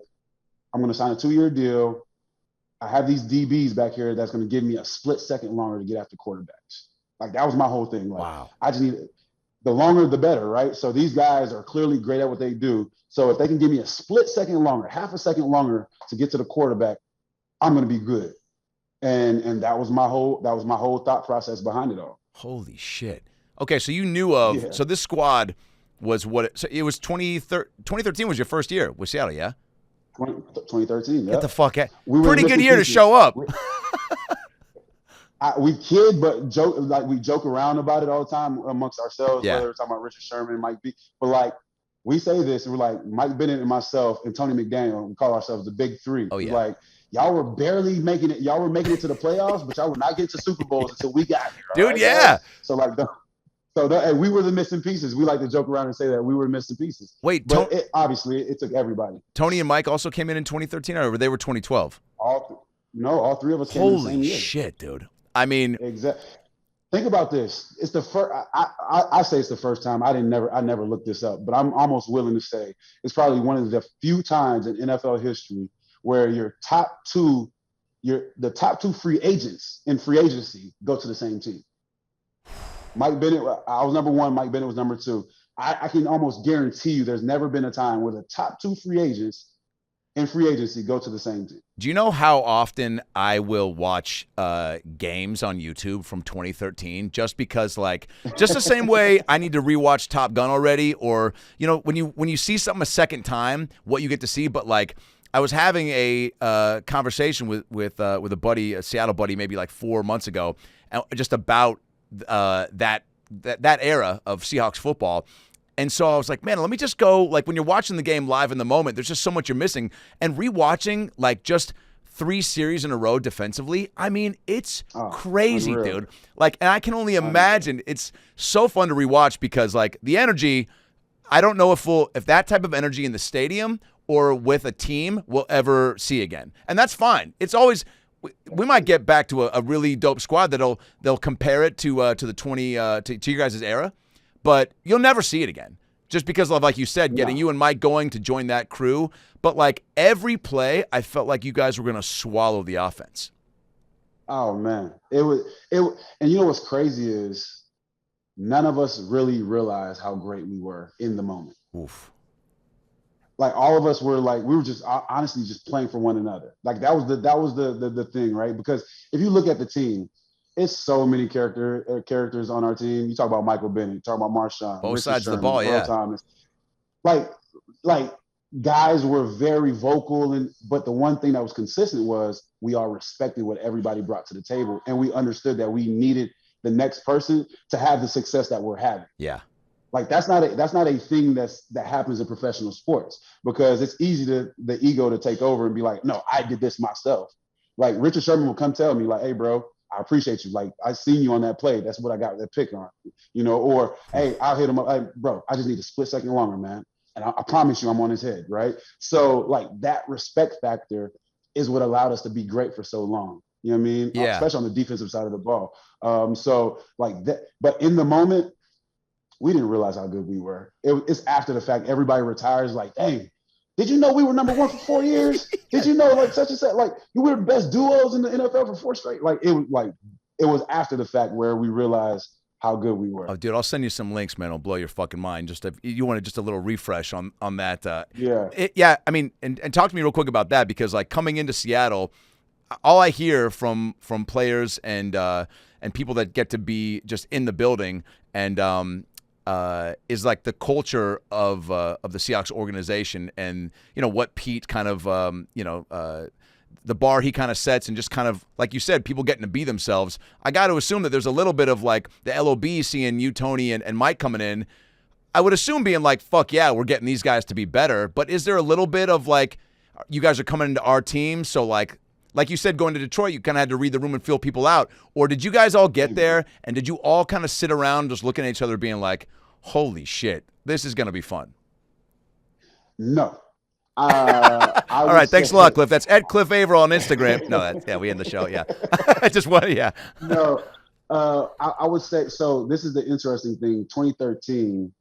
I'm going to sign a 2-year deal. I have these DBs back here that's going to give me a split second longer to get after quarterbacks. Like, that was my whole thing. Like, wow. I just need the longer, the better, right? So these guys are clearly great at what they do. So if they can give me a split second longer, half a second longer to get to the quarterback, I'm going to be good. And that was my whole thought process behind it all. Holy shit. Okay, so you knew of so this squad was so it was 2013 was your first year with Seattle, yeah? 2013, yeah. Get the fuck out. Pretty good year to show up. We kid, but joke, like, we joke around about it all the time amongst ourselves. Whether we're talking about Richard Sherman, Mike B. But like, we say this, and we're like, Mike Bennett and myself and Tony McDaniel, we call ourselves the Big Three. Oh, yeah. Like, y'all were barely making it. Y'all were making it to the playoffs, but y'all were not getting to Super Bowls until we got here. Dude, right? Yeah. So like, and we were the missing pieces. We like to joke around and say that we were missing pieces. Wait, but obviously it took everybody. Tony and Mike also came in 2013, or they were 2012? All 3 of us came in the same year. Holy shit, dude. I mean, exactly. Think about this. It's the first. I say it's the first time. I never looked this up, but I'm almost willing to say it's probably one of the few times in NFL history where the top two free agents in free agency go to the same team. Mike Bennett, I was number 1. Mike Bennett was number 2. I can almost guarantee you there's never been a time where the top 2 free agents in free agency go to the same team. Do you know how often I will watch games on YouTube from 2013 just because, like, just the same way I need to rewatch Top Gun already, or, you know, when you see something a second time, what you get to see. But like, I was having a conversation with a buddy, a Seattle buddy, maybe like 4 months ago, just about that era of Seahawks football. And so I was like, man, let me just go, like, when you're watching the game live in the moment, there's just so much you're missing. And rewatching, like, just 3 series in a row defensively. I mean, it's crazy, unreal. dude. Like, and I can only imagine. It's so fun to rewatch because, like, the energy, I don't know if that type of energy in the stadium or with a team we'll ever see again. And that's fine. It's always, we might get back to a really dope squad they'll compare it to the 20 to your guys' era, but you'll never see it again. Just because of, like you said, getting you and Mike going to join that crew. But, like, every play, I felt like you guys were going to swallow the offense. Oh, man. And you know what's crazy is none of us really realized how great we were in the moment. Oof. Like, all of us were like, we were just honestly just playing for one another. Like, that was the thing, right? Because if you look at the team, it's so many characters on our team. You talk about Michael Bennett, you talk about Marshawn. Both Richard sides Sherman, of the ball, Earl yeah. Thomas. Like guys were very vocal, but the one thing that was consistent was we all respected what everybody brought to the table, and we understood that we needed the next person to have the success that we're having. Yeah. Like, that's not a thing that happens in professional sports, because it's easy the ego to take over and be like, no, I did this myself. Like, Richard Sherman will come tell me, like, hey, bro, I appreciate you. Like, I seen you on that play. That's what I got that pick on, or, hey, I'll hit him up. Hey, bro, I just need a split second longer, man. And I promise you I'm on his head, right? So, like, that respect factor is what allowed us to be great for so long. You know what I mean? Yeah. Especially on the defensive side of the ball. So, like, that. But in the moment, we didn't realize how good we were. It's after the fact. Everybody retires like, dang, did you know we were number 1 for 4 years? Did you know, like, such and such, like, we were the best duos in the NFL for 4 straight? Like, it was after the fact where we realized how good we were. Oh, dude, I'll send you some links, man. It'll blow your fucking mind. Just if you wanted just a little refresh on that. Yeah. I mean, and talk to me real quick about that, because, like, coming into Seattle, all I hear from players and people that get to be just in the building and is, like, the culture of the Seahawks organization, and, you know, what Pete kind of the bar he kind of sets, and just kind of, like you said, people getting to be themselves. I got to assume that there's a little bit of, like, the LOB seeing you, Tony, and Mike coming in. I would assume being like, fuck yeah, we're getting these guys to be better. But is there a little bit of, like, you guys are coming into our team, so, like you said, going to Detroit, you kind of had to read the room and feel people out? Or did you guys all get there, and did you all kind of sit around just looking at each other being like, holy shit, this is going to be fun? No. All right, thanks a lot, Cliff. That's at Cliff Avril on Instagram. No, we end the show. Yeah, just one. Yeah. No, I would say so. This is the interesting thing. 2013,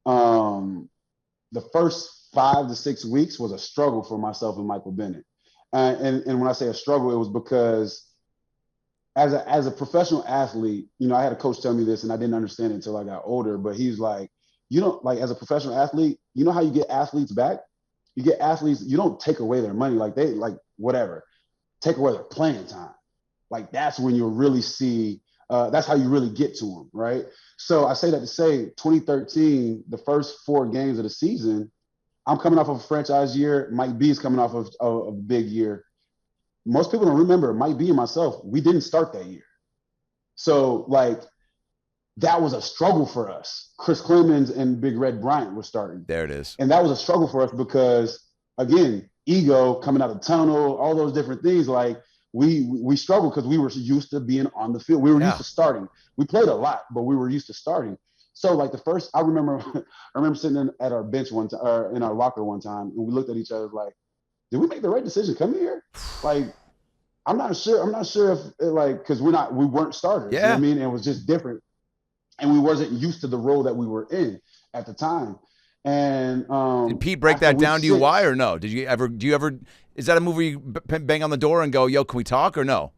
the first 5 to 6 weeks was a struggle for myself and Michael Bennett. And when I say a struggle, it was because as a professional athlete, you know, I had a coach tell me this, and I didn't understand it until I got older. But he's like, you don't, like, as a professional athlete, you know how you get athletes back? You get athletes, you don't take away their money, like they, like, whatever, take away their playing time. Like, that's when you'll really see, that's how you really get to them, right? So I say that to say 2013, the first 4 games of the season, I'm coming off of a franchise year. Mike B is coming off of a big year. Most people don't remember Mike B and myself, we didn't start that year. So, like, that was a struggle for us. Chris Clemens and Big Red Bryant were starting. There it is. And that was a struggle for us because, again, ego, coming out of the tunnel, all those different things. Like, we struggled because we were used to being on the field. We were used to starting. We played a lot, but we were used to starting. So, like, I remember sitting at our bench one time, or in our locker one time, and we looked at each other like, did we make the right decision coming here? Like, I'm not sure if, like, because we weren't starters. Yeah. You know what I mean? It was just different. And we wasn't used to the role that we were in at the time. And did Pete break that down to you? Why or no? Do you ever? Is that a move where you bang on the door and go, "Yo, can we talk?" or no?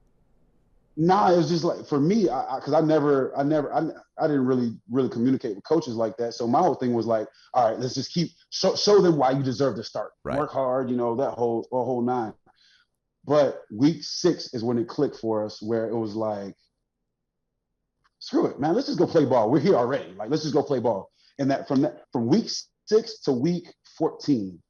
Nah, it was just like, for me, because I didn't really communicate with coaches like that. So my whole thing was like, all right, let's just show them why you deserve to start. Right. Work hard, you know, that whole 9. But week 6 is when it clicked for us, where it was like, screw it, man. Let's just go play ball. We're here already. Like, let's just go play ball. And that from week 6 to week 14,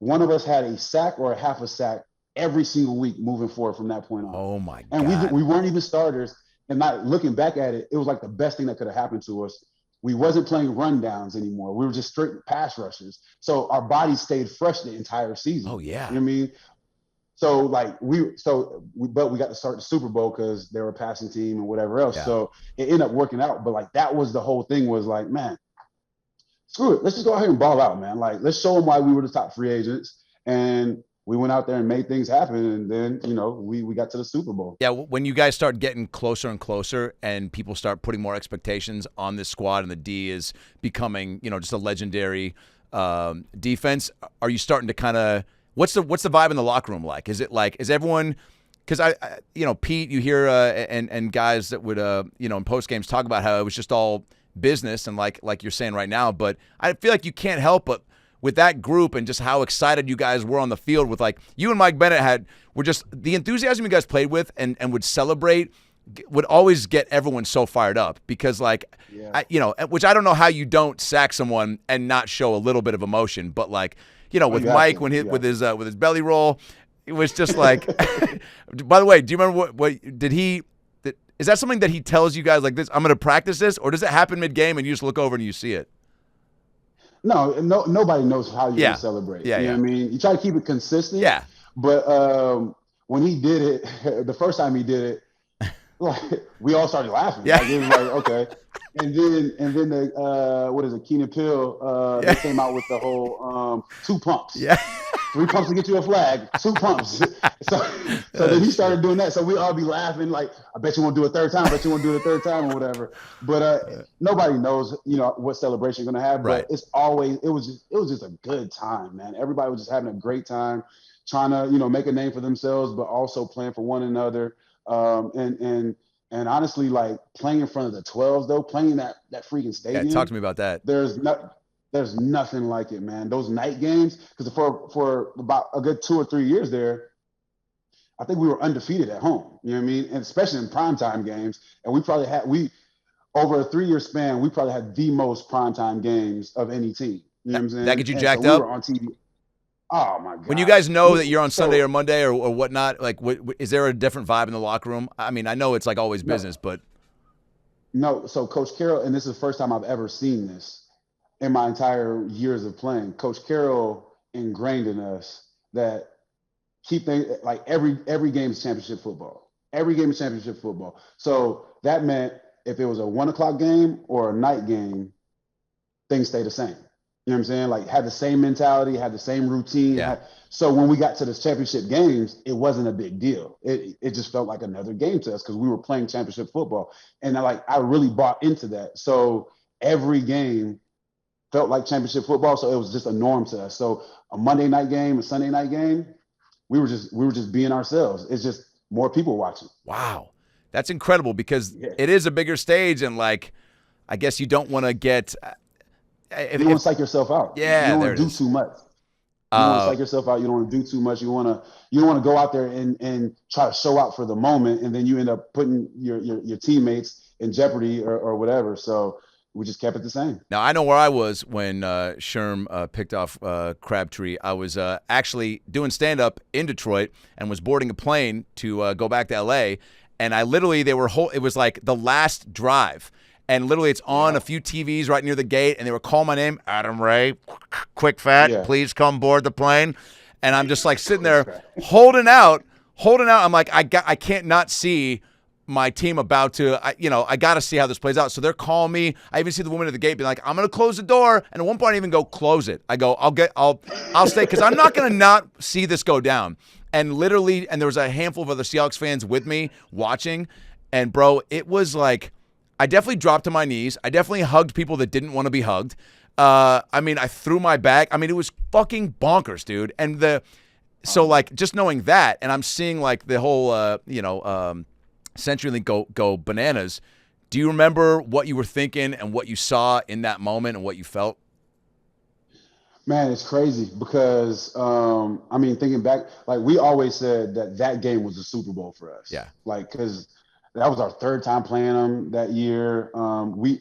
one of us had a sack or a half a sack every single week moving forward from that point on. Oh my God. And we weren't even starters. And not looking back at it, it was like the best thing that could have happened to us. we wasn't playing rundowns anymore. We were just straight pass rushers. So our bodies stayed fresh the entire season. Oh yeah. You know what I mean? So like but we got to start the Super Bowl because they were a passing team and whatever else. Yeah. So it ended up working out. But like that was the whole thing, was like, man, screw it. Let's just go out here and ball out, man. Like, let's show them why we were the top free agents. And we went out there and made things happen. And then, you know, we got to the Super Bowl. Yeah, when you guys start getting closer and closer and people start putting more expectations on this squad and the D is becoming, you know, just a legendary defense, are you starting to kind of – what's the vibe in the locker room like? Is it like – is everyone – because I you know, Pete, you hear and guys that would, you know, in post games talk about how it was just all business and like you're saying right now, but I feel like you can't help but – with that group and just how excited you guys were on the field with, like, you and Mike Bennett were just the enthusiasm you guys played with and would celebrate would always get everyone so fired up because, like, yeah. You know, which I don't know how you don't sack someone and not show a little bit of emotion, but like, you know, with Mike with his belly roll, it was just like, by the way, do you remember what did he, is that something that he tells you guys like this, I'm going to practice this, or does it happen mid-game and you just look over and you see it? No, nobody knows how you celebrate. Yeah, you know what I mean? You try to keep it consistent. Yeah. But when he did it, the first time he did it, like, we all started laughing. Yeah. Like, it was like, okay. And then the what is it, Keenan Pill, they came out with the whole 2 pumps. Yeah. 3 pumps to get you a flag, 2 pumps. So then he started doing that. So we all be laughing like, I bet you won't do a third time, I bet you won't do it a third time or whatever. But nobody knows, you know, what celebration you're gonna have. But it's always it was just a good time, man. Everybody was just having a great time, trying to, you know, make a name for themselves, but also playing for one another. And honestly, like, playing in front of the 12s though, playing that freaking stadium. Yeah, talk to me about that. There's nothing like it, man. Those night games, because for about a good 2 or 3 years there, I think we were undefeated at home. You know what I mean? And especially in primetime games. And over a 3-year span, we probably had the most primetime games of any team. You know what I'm saying? That get you jacked up? We were on TV. Oh my God. When you guys know that you're on Sunday or Monday or whatnot, like, is there a different vibe in the locker room? I mean, I know it's like always business, but. No, so Coach Carroll, and this is the first time I've ever seen this in my entire years of playing. Coach Carroll ingrained in us that keep things like every game is championship football. Every game is championship football. So that meant if it was a 1 o'clock game or a night game, things stay the same. You know what I'm saying? Like, had the same mentality, had the same routine. Yeah. So when we got to the championship games, it wasn't a big deal. It just felt like another game to us because we were playing championship football. And I really bought into that. So every game felt like championship football. So it was just a norm to us. So a Monday night game, a Sunday night game, we were just being ourselves. It's just more people watching. Wow. That's incredible because it is a bigger stage. And, like, I guess you don't want to get you don't want to psych yourself out. Yeah, you don't want to do too much. You don't want to psych yourself out. You don't want to do too much. You don't want to go out there and try to show out for the moment, and then you end up putting your teammates in jeopardy or whatever. So we just kept it the same. Now, I know where I was when Sherm picked off Crabtree. I was actually doing stand-up in Detroit and was boarding a plane to go back to L.A., and I literally, it was like the last drive. And literally it's on a few TVs right near the gate, and they were calling my name, Adam Ray, quick fat, please come board the plane. And I'm just like sitting there holding out. I'm like, I can't not see my team about to, I got to see how this plays out. So they're calling me. I even see the woman at the gate being like, I'm going to close the door. And at one point I even go, close it. I go, I'll stay because I'm not going to not see this go down. And literally, and there was a handful of other Seahawks fans with me watching. And bro, it was like, I definitely dropped to my knees. I definitely hugged people that didn't want to be hugged. I mean, I threw my bag. I mean, it was fucking bonkers, dude. And so like just knowing that, and I'm seeing like the whole, CenturyLink go bananas. Do you remember what you were thinking and what you saw in that moment and what you felt? Man, it's crazy because, thinking back, like we always said that game was the Super Bowl for us. Yeah. Like, because that was our third time playing them that year.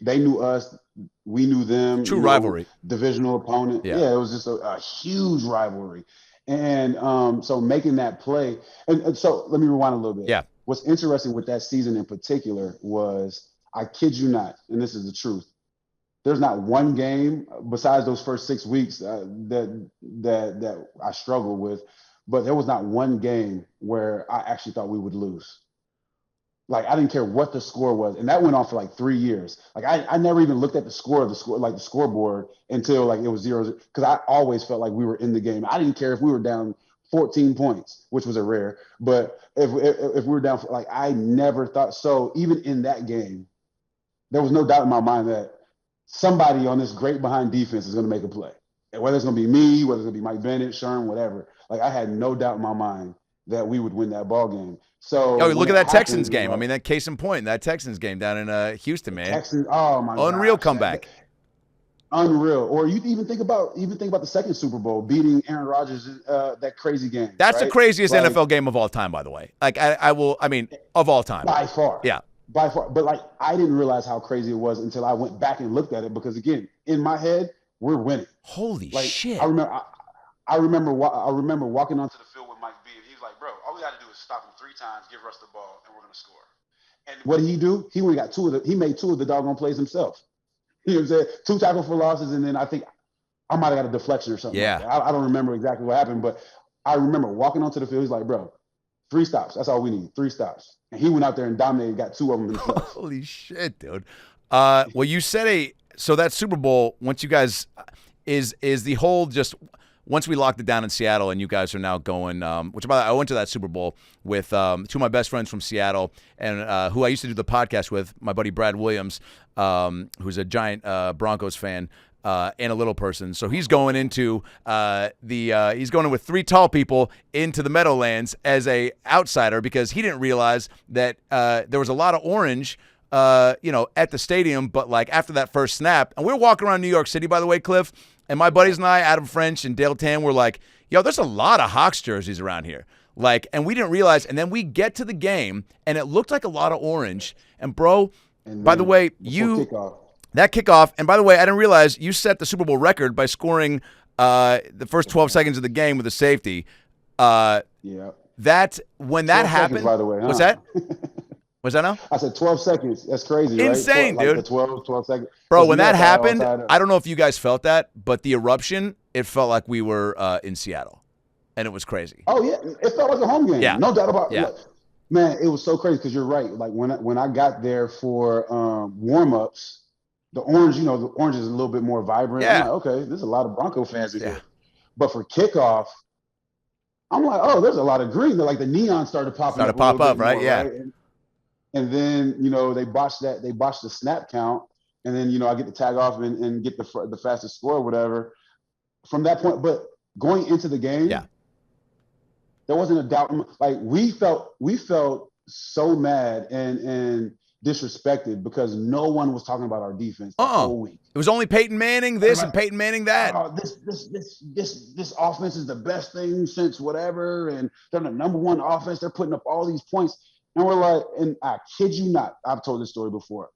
They knew us. We knew them. True rivalry. Divisional opponent. Yeah, it was just a huge rivalry. And so making that play. And so let me rewind a little bit. Yeah. What's interesting with that season in particular was, I kid you not, and this is the truth, there's not one game besides those first 6 weeks that I struggled with, but there was not one game where I actually thought we would lose. Like, I didn't care what the score was, and that went on for like 3 years. Like, I never even looked at the scoreboard until like it was 0, because I always felt like we were in the game. I didn't care if we were down 14 points, which was a rare, but if we were down, like, I never thought so. Even in that game, there was no doubt in my mind that somebody on this great behind defense is going to make a play. And whether it's going to be me, whether it's going to be Mike Bennett, Sherm, whatever. Like, I had no doubt in my mind that we would win that ball game. So look at that Texans game. I mean, that case in point, that Texans game down in Houston, man. Texans, oh my God. Unreal comeback. Unreal. Or you even think about the second Super Bowl, beating Aaron Rodgers, that crazy game. That's right? the craziest NFL game of all time, by the way. Like, I mean, of all time. By far. Yeah. By far. But like, I didn't realize how crazy it was until I went back and looked at it, because again, in my head, we're winning. Holy like, shit. I remember walking onto the field with Mike B, and he was like, bro, all we got to do is stop him 3 times, give us the ball, and we're going to score. And what did he do? He only got he made 2 of the doggone plays himself. You know what I'm saying? 2 tackle for losses, and then I think I might have got a deflection or something. Yeah. Like that. I don't remember exactly what happened, but I remember walking onto the field. He's like, bro, 3 stops. That's all we need. 3 stops. And he went out there and dominated, got 2 of them himself. Holy shit, dude. Well, you said so that Super Bowl, once you guys, is the whole just, once we locked it down in Seattle and you guys are now going, which, by the way, I went to that Super Bowl with 2 of my best friends from Seattle, and who I used to do the podcast with, my buddy Brad Williams, who's a giant Broncos fan and a little person. So he's going into he's going with 3 tall people into the Meadowlands as a outsider, because he didn't realize that there was a lot of orange at the stadium, but like after that first snap, and we were walking around New York City, by the way, Cliff, and my buddies and I, Adam French and Dale Tan, were like, yo, there's a lot of Hawks jerseys around here. Like, and we didn't realize, and then we get to the game, and it looked like a lot of orange. And bro, by the way, that kickoff, and by the way, I didn't realize you set the Super Bowl record by scoring the first 12 seconds of the game with a safety. Yeah. That, when that happened, seconds, by the way, huh? What's that? What's that now? I said 12 seconds. That's crazy, insane, right? dude. Like 12 seconds. Bro, when that happened, I don't know if you guys felt that, but the eruption, it felt like we were in Seattle, and it was crazy. Oh, yeah. It felt like a home game. Yeah. No doubt about it. Yeah. Look, man, it was so crazy, because you're right. Like, when I got there for warm-ups, the orange is a little bit more vibrant. Yeah. I'm like, okay, there's a lot of Bronco fans in here. But for kickoff, I'm like, oh, there's a lot of green. Like, the neon started popping up. Right? More, Yeah. Right? And then, they botched the snap count. And then, I get the tag off and get the fastest score or whatever from that point. But going into the game, yeah, there wasn't a doubt. Like, we felt so mad and disrespected because no one was talking about our defense the whole week. It was only Peyton Manning this and Peyton Manning that. Oh, this offense is the best thing since whatever, and they're the number 1 offense. They're putting up all these points. And we're like, and I kid you not, I've told this story before.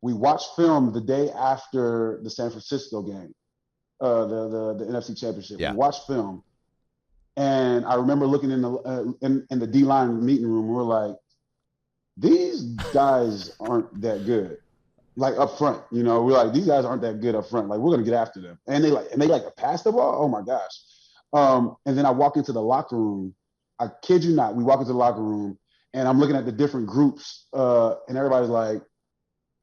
We watched film the day after the San Francisco game, the NFC Championship. Yeah. We watched film, and I remember looking in the D-line meeting room. We're like, these guys aren't that good, like up front. We're like, these guys aren't that good up front. Like, we're gonna get after them, and they like to pass the ball. Oh my gosh! And then I walk into the locker room. I kid you not, we walk into the locker room. And I'm looking at the different groups, and everybody's like,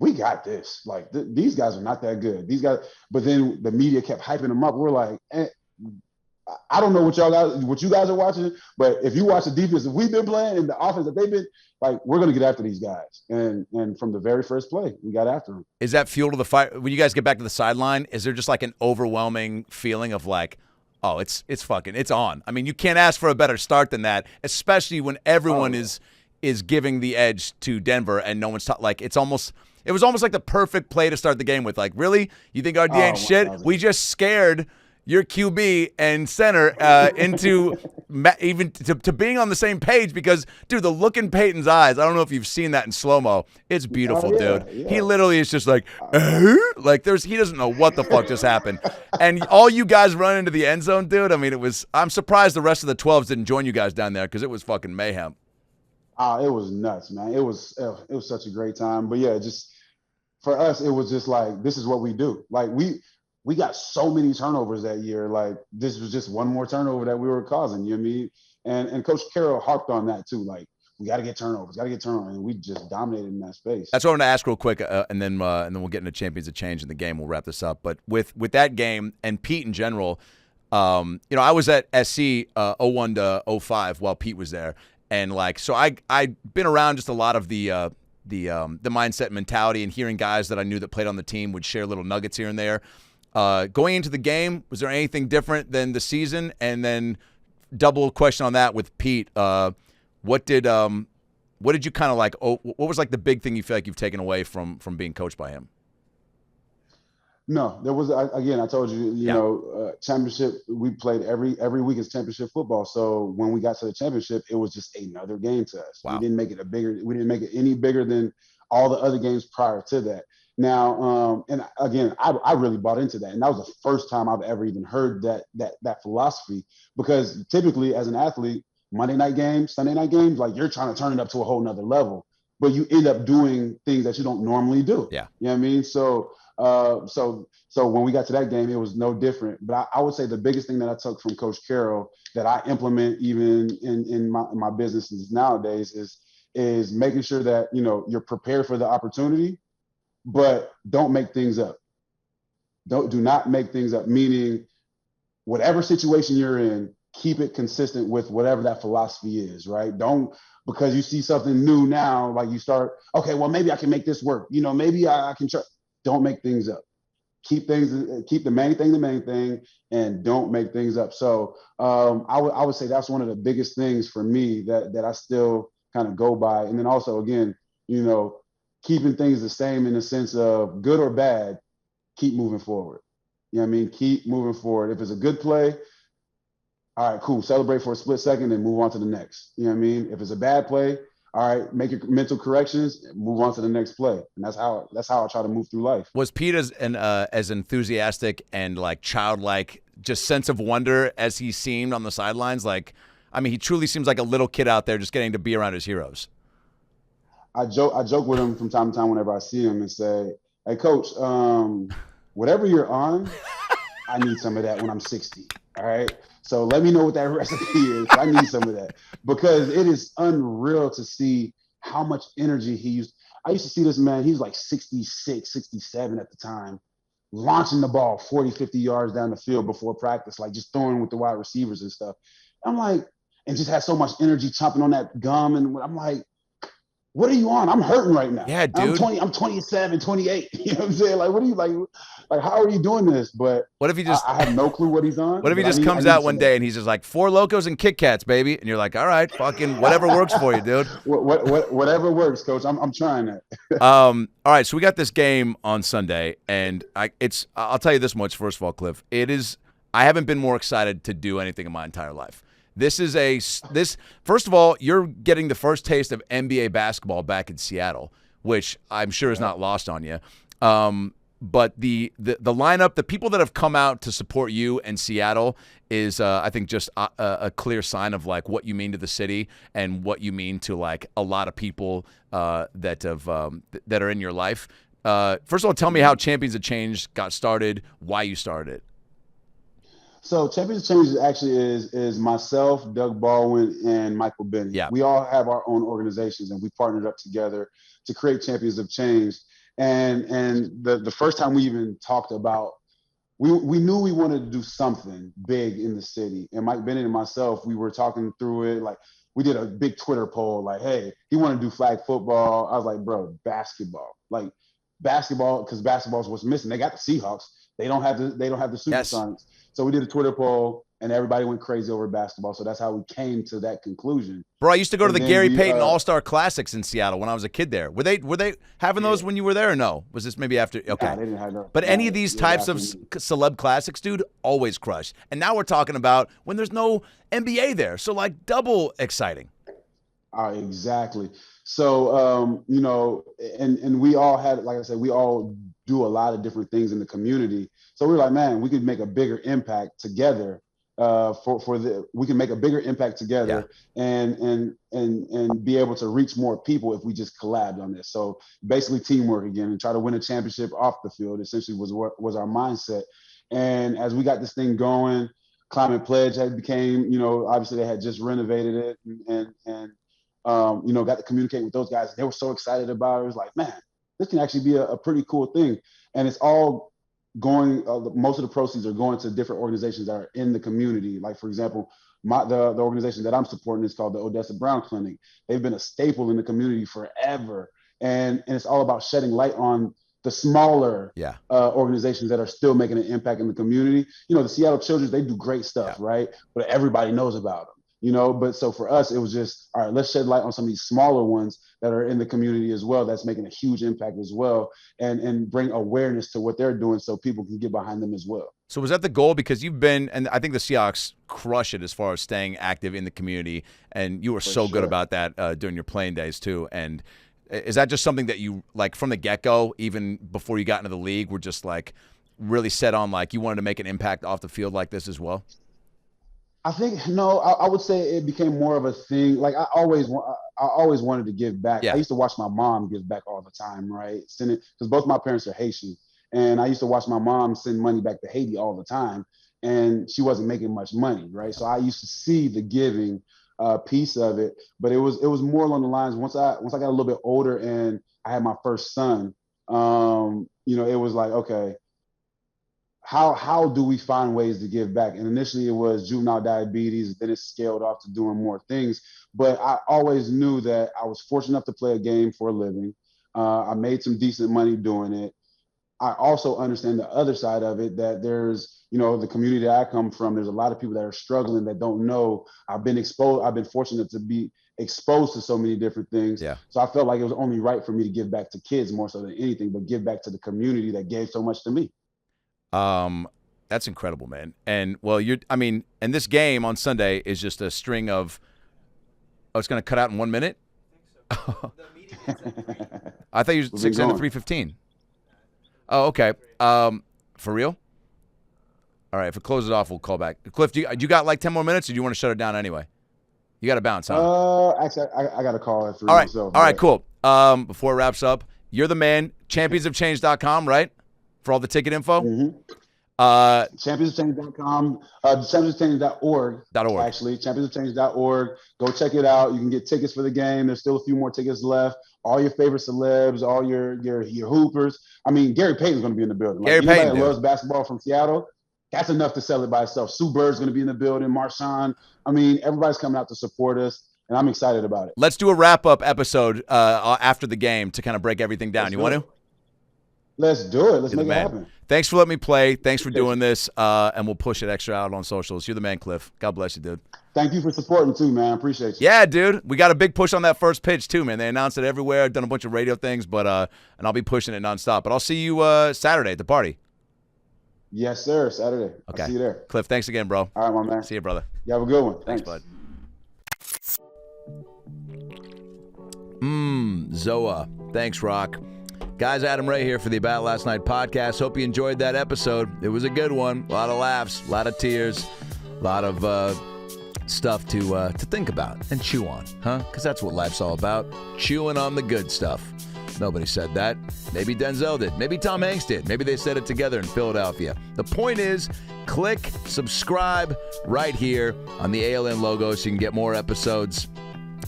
we got this. Like, these guys are not that good. These guys, but then the media kept hyping them up. We're like, I don't know what you guys are watching, but if you watch the defense that we've been playing and the offense that they've been, like, we're going to get after these guys. And from the very first play, we got after them. Is that fuel to the fire? When you guys get back to the sideline, is there just like an overwhelming feeling of like, oh, it's on? I mean, you can't ask for a better start than that, especially when everyone is giving the edge to Denver and no one's like, it was almost like the perfect play to start the game with. Like, really? You think our D ain't shit? We just scared your QB and center into even to being on the same page because, dude, the look in Peyton's eyes, I don't know if you've seen that in slow-mo. It's beautiful, dude. Yeah. He literally is just like, like he doesn't know what the fuck just happened. And all you guys run into the end zone, dude, I mean, I'm surprised the rest of the 12s didn't join you guys down there because it was fucking mayhem. It was nuts, man. It was such a great time. But yeah, just for us, it was just like, this is what we do. Like we got so many turnovers that year. Like this was just one more turnover that we were causing. You know what I mean? And Coach Carroll harped on that too. Like, we got to get turnovers, and we just dominated in that space. That's what I want to ask real quick, and then we'll get into Champions of Change in the game. We'll wrap this up. But with that game and Pete in general, I was at SC 01 to 05 while Pete was there, and like so I'd been around just a lot of the mindset and mentality, and hearing guys that I knew that played on the team would share little nuggets here and there. Going into the game, was there anything different than the season? And then double question on that with Pete. What did you kind of like? What was like the big thing you feel like you've taken away from being coached by him? No, there was again. I told you, championship. We played every week is championship football. So when we got to the championship, it was just another game to us. Wow. We didn't make it any bigger than all the other games prior to that. Now, and again, I really bought into that, and that was the first time I've ever even heard that philosophy. Because typically, as an athlete, Monday night games, Sunday night games, like you're trying to turn it up to a whole nother level, but you end up doing things that you don't normally do. Yeah. You know what I mean? So when we got to that game, it was no different. But I would say the biggest thing that I took from Coach Carroll that I implement even in my businesses nowadays is making sure that, you're prepared for the opportunity, but don't make things up. Do not make things up, meaning whatever situation you're in, keep it consistent with whatever that philosophy is, right? Don't, because you see something new now, like you start, okay, well, maybe I can make this work. Maybe I can try. Don't make things up. Keep the main thing, and don't make things up. So I would say that's one of the biggest things for me that I still kind of go by. And then also, again, keeping things the same in the sense of good or bad, keep moving forward. You know what I mean? Keep moving forward. If it's a good play, all right, cool. Celebrate for a split second and move on to the next. You know what I mean? If it's a bad play, all right, make your mental corrections and move on to the next play. And that's how I try to move through life. Was Pete as enthusiastic and like childlike, just sense of wonder as he seemed on the sidelines? Like, I mean, he truly seems like a little kid out there just getting to be around his heroes. I joke with him from time to time whenever I see him and say, hey, Coach, whatever you're on, I need some of that when I'm 60. All right. So let me know what that recipe is. I need some of that, because it is unreal to see how much energy he used. I used to see this man, he was like 66, 67 at the time, launching the ball 40, 50 yards down the field before practice, like just throwing with the wide receivers and stuff. I'm like, and just had so much energy chomping on that gum. And I'm like, what are you on? I'm hurting right now. Yeah, dude. I'm 27, 28. You know what I'm saying? Like, what are you like how are you doing this? But what if he just I have no clue what he's on. What if he just comes out one day and he's just like, 4 Locos and Kit Kats, baby? And you're like, all right, fucking whatever works for you, dude. Whatever works, Coach. I'm trying that. All right, so we got this game on Sunday, and I'll tell you this much, first of all, Cliff. I haven't been more excited to do anything in my entire life. First of all, you're getting the first taste of NBA basketball back in Seattle, which I'm sure is not lost on you. But the lineup, the people that have come out to support you in Seattle is, I think, just a clear sign of like what you mean to the city and what you mean to like a lot of people that are in your life. First of all, tell me how Champions of Change got started, why you started it. So Champions of Change actually is myself, Doug Baldwin, and Michael Benny. Yeah. We all have our own organizations, and we partnered up together to create Champions of Change. And the first time we even talked about, we knew we wanted to do something big in the city. And Mike Bennett and myself, we were talking through it. Like, we did a big Twitter poll, like, hey, he wanted to do flag football. I was like, bro, basketball. Like, basketball, because basketball is what's missing. They got the Seahawks. They don't have the Supersonics. Yes. So we did a Twitter poll, and everybody went crazy over basketball. So that's how we came to that conclusion. Bro, I used to go to the Gary Payton All-Star Classics in Seattle when I was a kid there. Were they having those when you were there or no? Was this maybe after? Okay. Nah, they didn't have those. But any of these types of celeb classics, dude, always crush. And now we're talking about when there's no NBA there. So, like, double exciting. Exactly. So, and we all had, like I said, we all do a lot of different things in the community. So we were like, man, we could make a bigger impact together we can make a bigger impact together and be able to reach more people if we just collabed on this. So basically teamwork again, and try to win a championship off the field essentially was our mindset. And as we got this thing going, Climate Pledge had became, obviously they had just renovated it and got to communicate with those guys. They were so excited about it. It was like, man, this can actually be a pretty cool thing. And it's all going, most of the proceeds are going to different organizations that are in the community. Like, for example, the organization that I'm supporting is called the Odessa Brown Clinic. They've been a staple in the community forever. And it's all about shedding light on the smaller organizations that are still making an impact in the community. The Seattle Children's, they do great stuff, right? But everybody knows about them. But so for us, it was just, all right, let's shed light on some of these smaller ones that are in the community as well, that's making a huge impact as well, and bring awareness to what they're doing so people can get behind them as well. So was that the goal? Because you've been, and I think the Seahawks crush it as far as staying active in the community, and you were so good about that during your playing days too. And is that just something that you, like from the get-go, even before you got into the league, were just like really set on, like you wanted to make an impact off the field like this as well? I think, no, I would say it became more of a thing. Like I always wanted to give back. I used to watch my mom give back all the time, right? Because both my parents are Haitian. And I used to watch my mom send money back to Haiti all the time. And she wasn't making much money, right? So I used to see the giving piece of it. But it was more along the lines, once I got a little bit older and I had my first son, it was like, okay, how do we find ways to give back? And initially it was juvenile diabetes, then it scaled off to doing more things. But I always knew that I was fortunate enough to play a game for a living. I made some decent money doing it. I also understand the other side of it, that there's, the community that I come from, there's a lot of people that are struggling that don't know. I've been fortunate to be exposed to so many different things. Yeah. So I felt like it was only right for me to give back to kids more so than anything, but give back to the community that gave so much to me. That's incredible, man. And and this game on Sunday is just a string of, it's going to cut out in 1 minute? I thought you were 6 into 3:15. Oh, okay. For real? All right. If it closes off, we'll call back. Cliff, do you got like 10 more minutes, or do you want to shut it down anyway? You got to bounce, huh? Actually, I got to call it. All right. Myself, all right, cool. Before it wraps up, you're the man. Championsofchange.com, right? For all the ticket info? Mm-hmm. Championsofchange.com, championsofchange.org. Actually, championsofchange.org. Go check it out. You can get tickets for the game. There's still a few more tickets left. All your favorite celebs, all your hoopers. I mean, Gary Payton's going to be in the building. Like, Gary Payton loves basketball from Seattle. That's enough to sell it by itself. Sue Bird's going to be in the building. Marshawn. I mean, everybody's coming out to support us, and I'm excited about it. Let's do a wrap-up episode after the game to kind of break everything down. You want to? Let's do it. Let's make it happen. Thanks for letting me play. Thanks for doing this, and we'll push it extra out on socials. You're the man, Cliff. God bless you, dude. Thank you for supporting, too, man. Appreciate you. Yeah, dude. We got a big push on that first pitch, too, man. They announced it everywhere. I've done a bunch of radio things, but and I'll be pushing it nonstop. But I'll see you Saturday at the party. Yes, sir. Saturday. Okay. I'll see you there. Cliff, thanks again, bro. All right, my man. See you, brother. You have a good one. Thanks bud. Zoa. Thanks, Rock. Guys, Adam Ray here for the About Last Night podcast. Hope you enjoyed that episode. It was a good one. A lot of laughs, a lot of tears, a lot of stuff to think about and chew on, huh? Because that's what life's all about, chewing on the good stuff. Nobody said that. Maybe Denzel did. Maybe Tom Hanks did. Maybe they said it together in Philadelphia. The point is, click subscribe right here on the ALN logo so you can get more episodes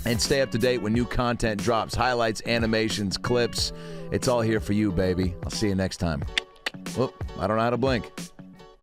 and stay up to date when new content drops. Highlights, animations, clips. It's all here for you, baby. I'll see you next time. Whoop, I don't know how to blink.